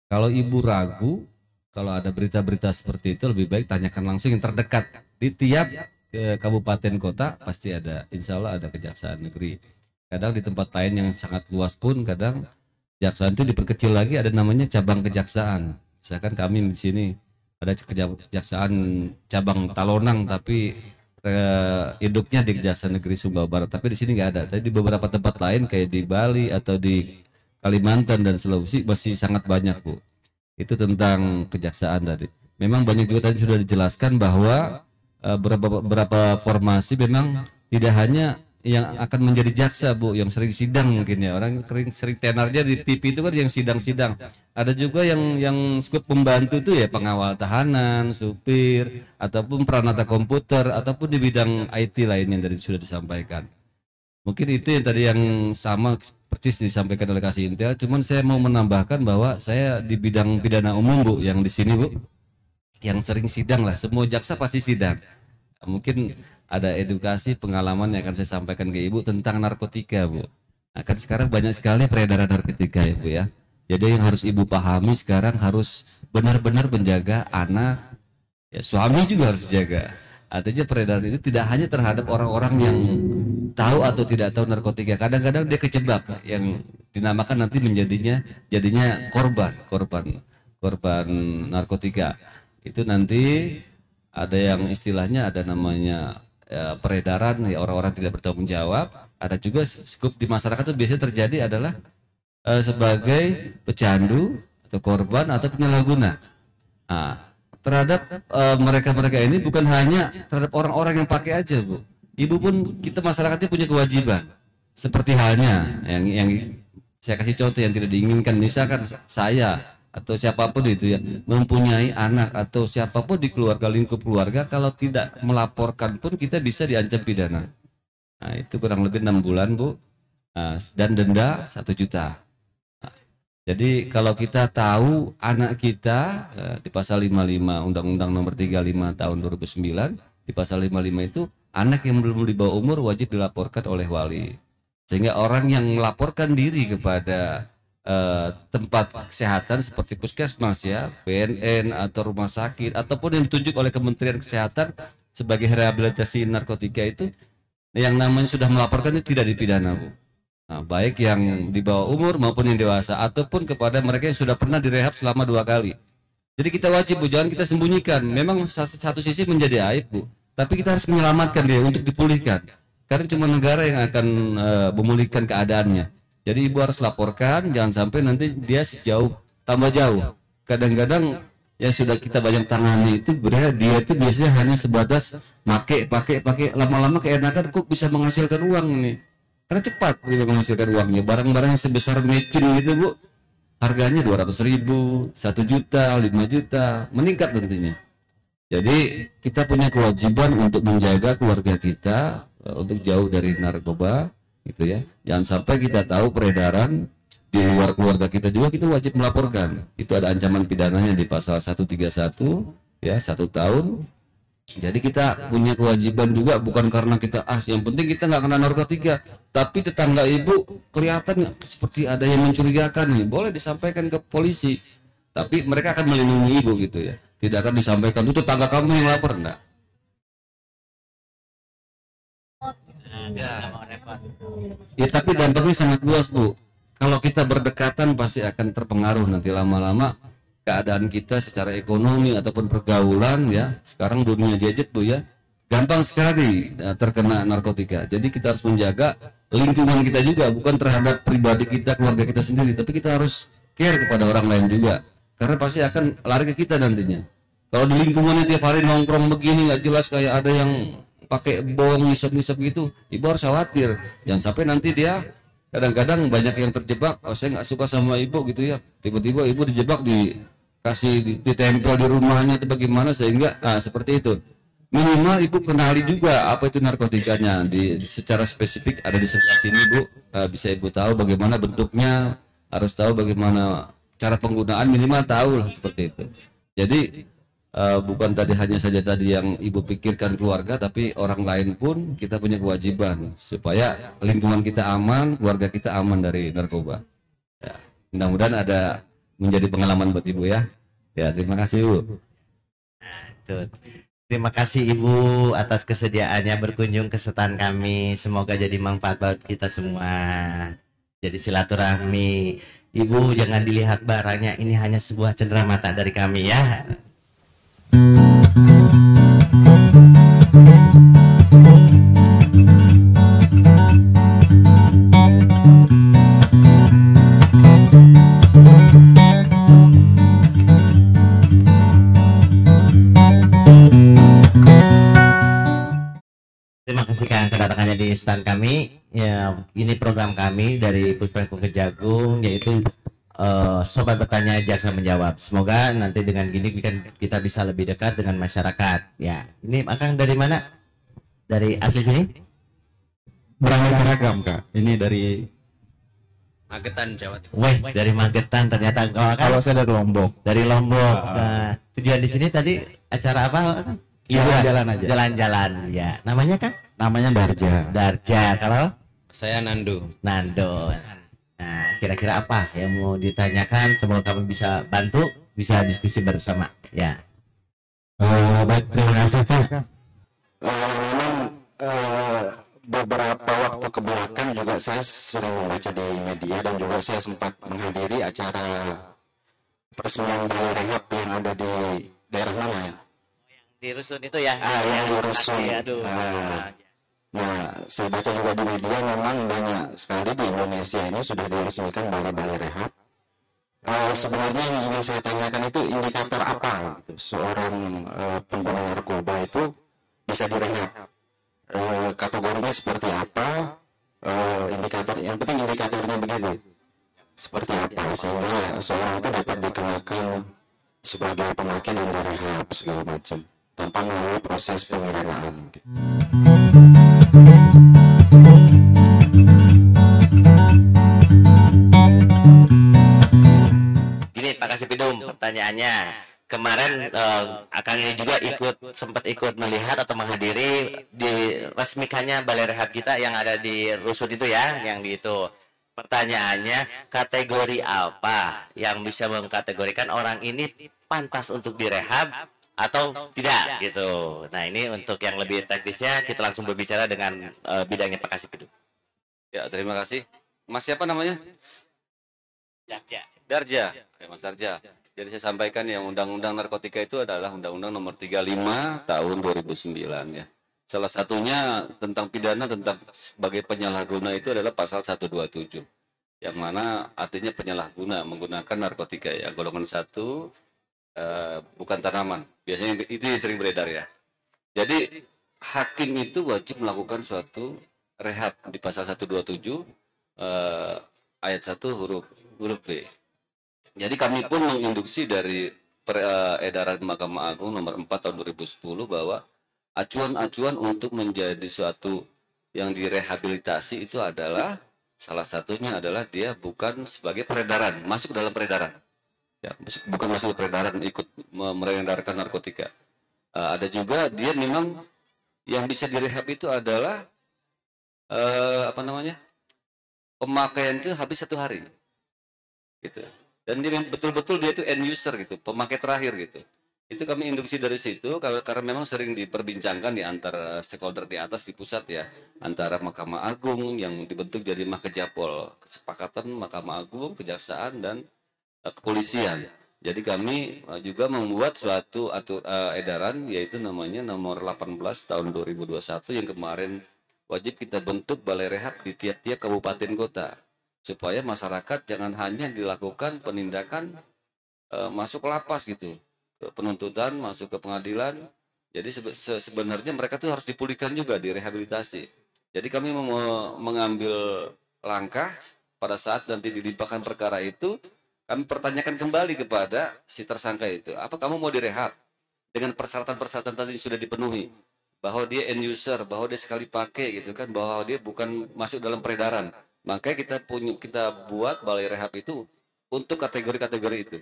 Kalau Ibu ragu, kalau ada berita-berita seperti itu lebih baik tanyakan langsung yang terdekat. Di tiap kabupaten kota pasti ada, insya Allah ada kejaksaan negeri. Kadang di tempat lain yang sangat luas pun kadang kejaksaan itu diperkecil lagi, ada namanya cabang kejaksaan. Misalkan kami di sini ada kejaksaan cabang Talonang tapi induknya di Kejaksaan Negeri Sumbawa Barat, tapi di sini nggak ada. Tapi di beberapa tempat lain kayak di Bali atau di Kalimantan dan Sulawesi masih sangat banyak Bu. Itu tentang kejaksaan tadi. Memang banyak juga tadi sudah dijelaskan bahwa beberapa formasi memang tidak hanya yang akan menjadi jaksa Bu, yang sering sidang mungkin ya. Orang sering tenarnya di TV itu kan yang sidang-sidang. Ada juga yang skup pembantu itu ya pengawal tahanan, supir, ataupun peranata komputer, ataupun di bidang IT lainnya yang tadi sudah disampaikan. Mungkin itu yang tadi yang sama persis disampaikan oleh Kasih Intel. Cuman saya mau menambahkan bahwa saya di bidang pidana umum Bu, yang di sini Bu, yang sering sidang lah. Semua jaksa pasti sidang. Mungkin ada edukasi pengalaman yang akan saya sampaikan ke Ibu tentang narkotika Bu. Nah, kan sekarang banyak sekali peredaran narkotika ya Bu ya. Jadi yang harus Ibu pahami sekarang harus benar-benar menjaga anak, ya suami juga harus jaga. Artinya peredaran itu tidak hanya terhadap orang-orang yang tahu atau tidak tahu narkotika. Kadang-kadang dia kejebak yang dinamakan nanti jadinya korban narkotika. Itu nanti ada yang istilahnya ada namanya peredaran ya, orang-orang tidak bertanggung jawab. Ada juga skup di masyarakat itu biasanya terjadi adalah sebagai pecandu atau korban atau penyalahguna. Nah, terhadap mereka-mereka ini, bukan hanya terhadap orang-orang yang pakai aja, Bu. Ibu pun, kita masyarakatnya punya kewajiban. Seperti halnya yang saya kasih contoh yang tidak diinginkan, misalkan saya atau siapapun itu ya mempunyai anak atau siapapun di keluarga, lingkup keluarga, kalau tidak melaporkan pun kita bisa diancam pidana. Nah, itu kurang lebih 6 bulan, Bu. Dan denda 1 juta. Jadi kalau kita tahu anak kita di pasal 55 Undang-Undang Nomor 35 Tahun 2009, di pasal 55 itu anak yang belum di bawah umur wajib dilaporkan oleh wali. Sehingga orang yang melaporkan diri kepada tempat kesehatan seperti puskesmas ya, BNN atau rumah sakit ataupun yang ditunjuk oleh Kementerian Kesehatan sebagai rehabilitasi narkotika itu, yang namanya sudah melaporkan itu tidak dipidana, Bu. Nah, baik yang di bawah umur maupun yang dewasa, ataupun kepada mereka yang sudah pernah direhab selama 2 kali. Jadi kita wajib, Bu, jangan kita sembunyikan. Memang satu sisi menjadi aib, Bu, tapi kita harus menyelamatkan dia untuk dipulihkan. Karena cuma negara yang akan memulihkan keadaannya. Jadi ibu harus laporkan, jangan sampai nanti dia sejauh tambah jauh. Kadang-kadang yang sudah kita banyak tangani itu dia itu biasanya hanya sebatas pakai lama-lama keenakan kok bisa menghasilkan uang nih. Karena cepat dia menghasilkan uangnya. Barang-barang yang sebesar mecin gitu, Bu, harganya 200.000, 1 juta, 5 juta, meningkat tentunya. Jadi kita punya kewajiban untuk menjaga keluarga kita untuk jauh dari narkoba, gitu ya. Jangan sampai kita tahu peredaran di luar keluarga kita juga, kita wajib melaporkan. Itu ada ancaman pidananya di pasal 131 ya, 1 tahun. Jadi kita punya kewajiban juga, bukan karena kita yang penting kita nggak kena narkotika, tapi tetangga ibu kelihatan seperti ada yang mencurigakan nih, boleh disampaikan ke polisi, tapi mereka akan melindungi ibu gitu ya, tidak akan disampaikan itu tetangga kamu yang lapor, enggak. Ya tapi dampaknya sangat luas, Bu. Kalau kita berdekatan pasti akan terpengaruh nanti lama-lama keadaan kita secara ekonomi ataupun pergaulan ya. Sekarang dunia gadget, Bu, ya, gampang sekali terkena narkotika. Jadi kita harus menjaga lingkungan kita juga, bukan terhadap pribadi kita, keluarga kita sendiri, tapi kita harus care kepada orang lain juga, karena pasti akan lari ke kita nantinya. Kalau di lingkungannya tiap hari nongkrong begini nggak jelas, kayak ada yang pakai bong ngisep-ngisep gitu, ibu harus khawatir jangan sampai nanti dia, kadang-kadang banyak yang terjebak, saya nggak suka sama ibu gitu ya, tiba-tiba ibu dijebak ditempel di rumahnya atau bagaimana, sehingga seperti itu. Minimal ibu kenali juga apa itu narkotikanya, secara spesifik ada di sebelah sini, Bu, bisa ibu tahu bagaimana bentuknya, harus tahu bagaimana cara penggunaan, minimal tahu lah seperti itu. Jadi bukan hanya saja yang ibu pikirkan keluarga, tapi orang lain pun kita punya kewajiban supaya lingkungan kita aman, keluarga kita aman dari narkoba ya. Mudah-mudahan ada menjadi pengalaman buat ibu ya. Ya, terima kasih, Bu. Terima kasih Ibu atas kesediaannya berkunjung ke setan kami. Semoga jadi manfaat buat kita semua. Jadi silaturahmi. Ibu jangan dilihat barangnya, ini hanya sebuah cenderamata dari kami ya. Terima kasih Kang kedatangannya di stand kami. Ya, ini program kami dari Puspengkum Kejagung, yaitu Sobat Bertanya Jaksa Menjawab. Semoga nanti dengan gini kita bisa lebih dekat dengan masyarakat. Ya, ini Akang dari mana? Dari asli sini? Beraneka Ragam, Kak. Ini dari Magetan, Jawa Timur. Weh, dari Magetan ternyata. Kalau saya dari Lombok. Dari Lombok. Nah, tujuan di sini tadi acara apa? Jalan-jalan aja. Jalan-jalan, ya. Namanya Kang? Namanya Darja. Darja. Kalau saya Nando. Nando. Nah, kira-kira apa yang mau ditanyakan? Semoga kami bisa bantu, bisa diskusi bersama. Ya. Baik, terima kasih Kak. Memang beberapa waktu ke belakang juga saya sering membaca di media dan juga saya sempat menghadiri acara peresmian balai rehab yang ada di daerah mana ya? Di Rusun itu ya? Yang di Rusun. Aduh. Nah, saya baca juga di media memang banyak sekali di Indonesia ini sudah diresmikan balai-balai rehab. Sebenarnya yang ingin saya tanyakan itu indikator apa gitu seorang pengguna narkoba itu bisa direhab, kategorinya seperti apa, indikator yang penting indikatornya begitu seperti apa sehingga seorang itu dapat dikenakan sebagai pemakai dan direhab segala macam tanpa melalui proses pemidanaan gitu. Gini Pak Kasipidum, pertanyaannya kemarin Akang ini juga sempat ikut melihat atau menghadiri diresmikannya balai rehab kita yang ada di Rusut itu ya, yang di itu. Pertanyaannya, kategori apa yang bisa mengkategorikan orang ini pantas untuk direhab atau tidak gitu. Nah ini untuk yang lebih teknisnya kita langsung berbicara dengan bidangnya Pak Kasipidum. Ya, terima kasih. Mas siapa namanya? Darja. Ya, Mas Darja. Jadi saya sampaikan yang Undang-Undang Narkotika itu adalah Undang-Undang Nomor 35 Tahun 2009 ya. Salah satunya tentang pidana tentang sebagai penyalahguna itu adalah pasal 127. Yang mana artinya penyalahguna menggunakan narkotika ya, golongan 1 bukan tanaman. Biasanya itu yang sering beredar ya. Jadi hakim itu wajib melakukan suatu rehab di pasal 127 ayat 1 huruf B. Jadi kami pun menginduksi dari edaran Mahkamah Agung nomor 4 tahun 2010 bahwa acuan-acuan untuk menjadi suatu yang direhabilitasi itu adalah salah satunya adalah dia bukan sebagai peredaran, masuk dalam peredaran. Ya, bukan masuk peredaran ikut meredarkan narkotika. Ada juga dia memang yang bisa direhab itu adalah pemakaian itu habis 1 hari gitu, dan dia betul-betul dia itu end user gitu, pemakai terakhir gitu. Itu kami induksi dari situ karena memang sering diperbincangkan di antara stakeholder di atas di pusat ya, antara Mahkamah Agung yang dibentuk jadi Mahkejapol, kesepakatan Mahkamah Agung, Kejaksaan dan Kepolisian. Jadi kami juga membuat suatu edaran yaitu namanya nomor 18 tahun 2021 yang kemarin wajib kita bentuk balai rehab di tiap-tiap kabupaten kota supaya masyarakat jangan hanya dilakukan penindakan masuk lapas gitu, ke penuntutan, masuk ke pengadilan. Jadi sebenarnya mereka tuh harus dipulihkan juga, direhabilitasi. Jadi kami mengambil langkah pada saat nanti dilimpahkan perkara itu, kami pertanyakan kembali kepada si tersangka itu, apa kamu mau direhab dengan persyaratan-persyaratan tadi sudah dipenuhi, bahwa dia end user, bahwa dia sekali pakai gitu kan, bahwa dia bukan masuk dalam peredaran. Makanya kita buat balai rehab itu untuk kategori-kategori itu.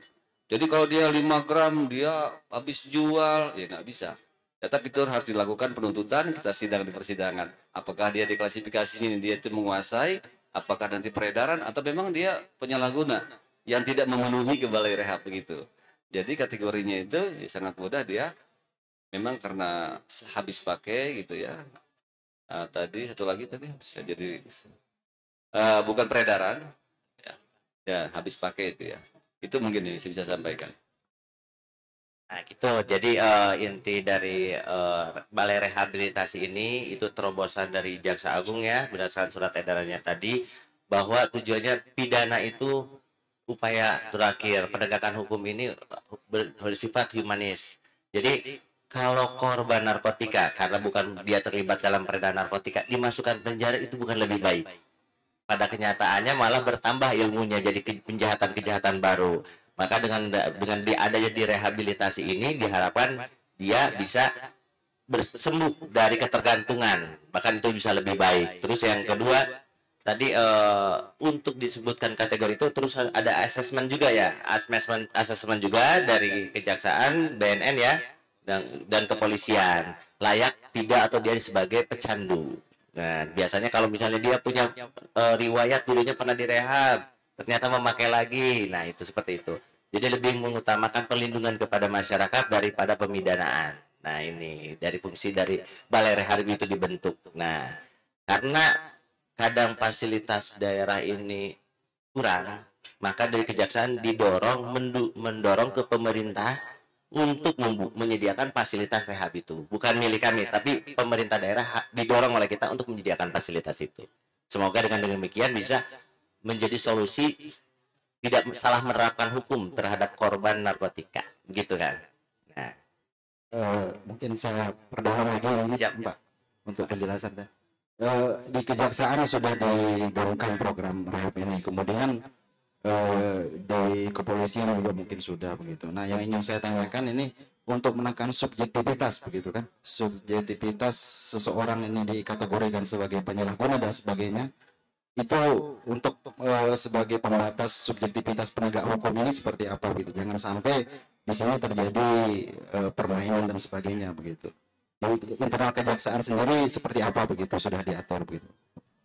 Jadi kalau dia 5 gram dia habis jual, ya nggak bisa. Tetap itu harus dilakukan penuntutan, kita sidang di persidangan. Apakah dia diklasifikasi ini dia itu menguasai, apakah nanti peredaran atau memang dia penyalahguna yang tidak memenuhi ke balai rehab begitu. Jadi kategorinya itu ya sangat mudah, dia memang karena habis pakai gitu ya. Tadi satu lagi tadi saya jadi bukan peredaran ya habis pakai itu ya. Itu mungkin yang saya bisa sampaikan. Nah gitu, jadi inti dari balai rehabilitasi ini itu terobosan dari Jaksa Agung ya, berdasarkan surat edarannya tadi, bahwa tujuannya pidana itu upaya terakhir, penegakan hukum ini bersifat humanis. Jadi kalau korban narkotika karena bukan dia terlibat dalam peredaran narkotika dimasukkan penjara itu bukan lebih baik. Pada kenyataannya malah bertambah ilmunya, jadi kejahatan-kejahatan baru. Maka dengan adanya direhabilitasi ini diharapkan dia bisa sembuh dari ketergantungan, bahkan itu bisa lebih baik. Terus yang kedua tadi untuk disebutkan kategori itu terus ada asesmen juga ya, asesmen juga dari Kejaksaan, BNN ya, dan Kepolisian, layak tidak atau dia sebagai pecandu. Nah, biasanya kalau misalnya dia punya riwayat dulunya pernah direhab, ternyata memakai lagi, nah itu seperti itu. Jadi lebih mengutamakan perlindungan kepada masyarakat daripada pemidanaan. Nah ini dari fungsi dari balai rehab itu dibentuk. Nah karena kadang fasilitas daerah ini kurang, maka dari Kejaksaan mendorong ke pemerintah untuk menyediakan fasilitas rehab itu. Bukan milik kami, tapi pemerintah daerah didorong oleh kita untuk menyediakan fasilitas itu. Semoga dengan demikian bisa menjadi solusi tidak salah menerapkan hukum terhadap korban narkotika, gitu kan? Nah, mungkin saya perdalam lagi ini, Pak, untuk penjelasan. Di kejaksaan sudah digaungkan program rehab ini, kemudian di kepolisian juga mungkin sudah begitu. Nah, yang ingin saya tanyakan ini untuk menekan subjektivitas begitu kan, subjektivitas seseorang ini dikategorikan sebagai penyalahguna dan sebagainya, itu untuk sebagai pembatas subjektivitas penegak hukum ini seperti apa gitu, jangan sampai di sini terjadi permainan dan sebagainya begitu. Di internal kejaksaan sendiri seperti apa begitu, sudah diatur begitu?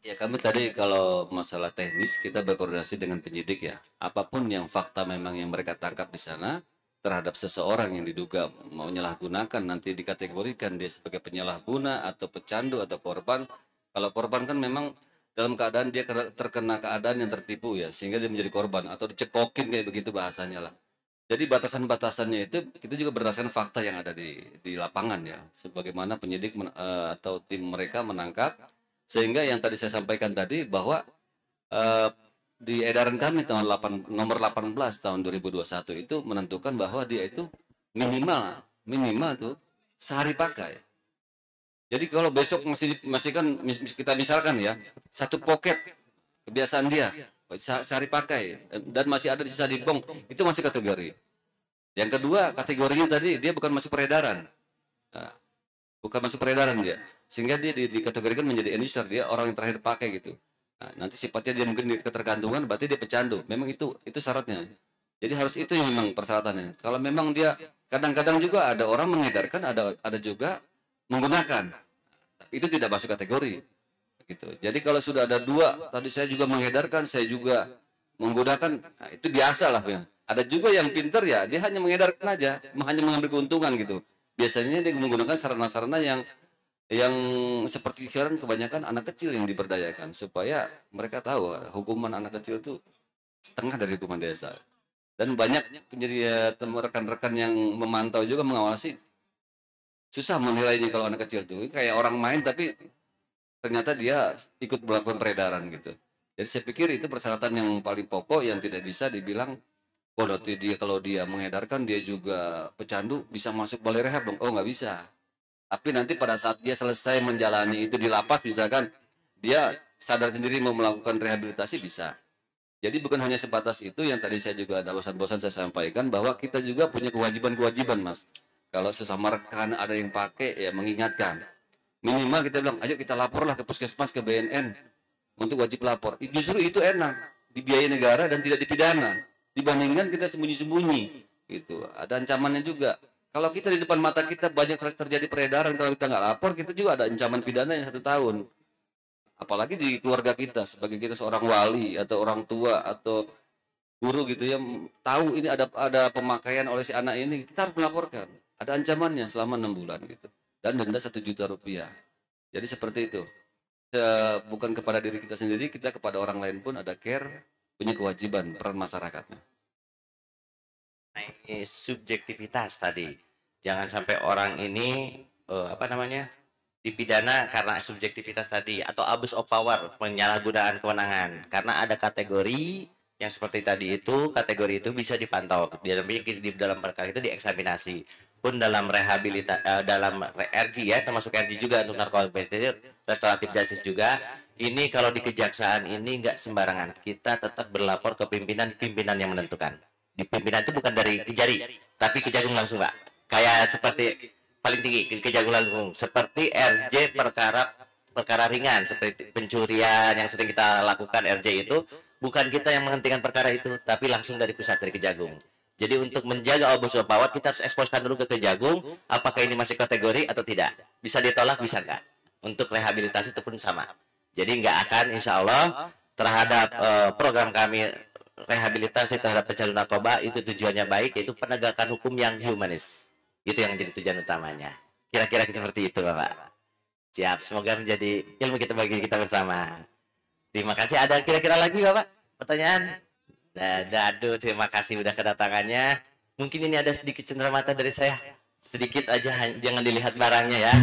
Ya, kami tadi kalau masalah teknis kita berkoordinasi dengan penyidik ya. Apapun yang fakta memang yang mereka tangkap di sana terhadap seseorang yang diduga mau menyalahgunakan, nanti dikategorikan dia sebagai penyalahguna atau pecandu atau korban. Kalau korban kan memang dalam keadaan dia terkena keadaan yang tertipu ya, sehingga dia menjadi korban atau dicekokin kayak begitu bahasanya lah. Jadi batasan-batasannya itu kita juga berdasarkan fakta yang ada di lapangan ya, sebagaimana penyidik atau tim mereka menangkap. Sehingga yang tadi saya sampaikan tadi bahwa di edaran kami nomor 18 tahun 2021 itu menentukan bahwa dia itu minimal tuh sehari pakai. Jadi kalau besok masih kan kita misalkan ya, satu poket kebiasaan dia sehari pakai dan masih ada sisa di bong, itu masih kategori. Yang kedua kategorinya tadi dia bukan masuk peredaran. Nah, bukan masuk peredaran dia, sehingga dia dikategorikan menjadi end user, dia orang yang terakhir pakai gitu. Nah, nanti sifatnya dia mungkin ketergantungan, berarti dia pecandu. Memang itu syaratnya. Jadi harus itu yang memang persyaratannya. Kalau memang dia kadang-kadang juga ada orang mengedarkan, ada juga menggunakan, tapi itu tidak masuk kategori. Gitu. Jadi kalau sudah ada dua, tadi saya juga mengedarkan, saya juga menggunakan, nah, itu biasa lah ya. Ada juga yang pinter ya, dia hanya mengedarkan aja, hanya mengambil keuntungan gitu. Biasanya dia menggunakan sarana-sarana yang seperti sekarang kebanyakan anak kecil yang diberdayakan, supaya mereka tahu hukuman anak kecil itu setengah dari hukuman desa. Dan banyak menjadi rekan-rekan yang memantau juga mengawasi, susah menilainya kalau anak kecil itu kayak orang main tapi ternyata dia ikut melakukan peredaran gitu. Jadi saya pikir itu persyaratan yang paling pokok yang tidak bisa dibilang kalau dia mengedarkan dia juga pecandu bisa masuk balai rehab dong. Oh, nggak bisa. Tapi nanti pada saat dia selesai menjalani itu di lapas, misalkan dia sadar sendiri mau melakukan rehabilitasi, bisa. Jadi bukan hanya sebatas itu, yang tadi saya juga ada bosan-bosan saya sampaikan bahwa kita juga punya kewajiban-kewajiban, Mas. Kalau sesama rekan ada yang pakai ya mengingatkan. Minimal kita bilang, ayo kita laporlah ke puskesmas, ke BNN untuk wajib lapor. Justru itu enak, dibiayai negara dan tidak dipidana. Dibandingkan kita sembunyi-sembunyi gitu. Ada ancamannya juga. Kalau kita di depan mata kita banyak terjadi peredaran, kalau kita nggak lapor, kita juga ada ancaman pidana yang 1 tahun. Apalagi di keluarga kita, sebagai kita seorang wali atau orang tua atau guru gitu ya, tahu ini ada pemakaian oleh si anak ini, kita harus melaporkan. Ada ancamannya selama 6 bulan gitu. Dan denda 1 juta rupiah. Jadi seperti itu. Bukan kepada diri kita sendiri, kita kepada orang lain pun ada care, punya kewajiban peran masyarakatnya. Ini subjektivitas tadi, jangan sampai orang ini dipidana karena subjektivitas tadi atau abuse of power, penyalahgunaan kewenangan, karena ada kategori yang seperti tadi itu, kategori itu bisa dipantau di dalam perkara itu dieksaminasi pun dalam rehabilitasi dalam RG ya, termasuk RG juga untuk narkotika restoratif justice juga. Ini kalau di kejaksaan ini nggak sembarangan, kita tetap berlapor ke pimpinan yang menentukan. Di pimpinan itu bukan dari Kejari, tapi Kejagung langsung, Pak. Kayak seperti paling tinggi Kejagung langsung, seperti RJ perkara ringan seperti pencurian yang sering kita lakukan RJ itu, bukan kita yang menghentikan perkara itu, tapi langsung dari pusat, dari Kejagung. Jadi untuk menjaga abuse of power, kita harus eksposkan dulu ke Kejagung, apakah ini masih kategori atau tidak. Bisa ditolak, bisa enggak. Untuk rehabilitasi itu pun sama. Jadi nggak akan, insya Allah, terhadap program kami rehabilitasi terhadap pecandu narkoba itu tujuannya baik, yaitu penegakan hukum yang humanis. Itu yang menjadi tujuan utamanya. Kira-kira seperti itu, Bapak. Siap, semoga menjadi ilmu kita bagi kita bersama. Terima kasih. Ada kira-kira lagi, Bapak? Pertanyaan? Aduh, terima kasih udah kedatangannya. Mungkin ini ada sedikit cenderamata dari saya. Sedikit aja, jangan dilihat barangnya ya.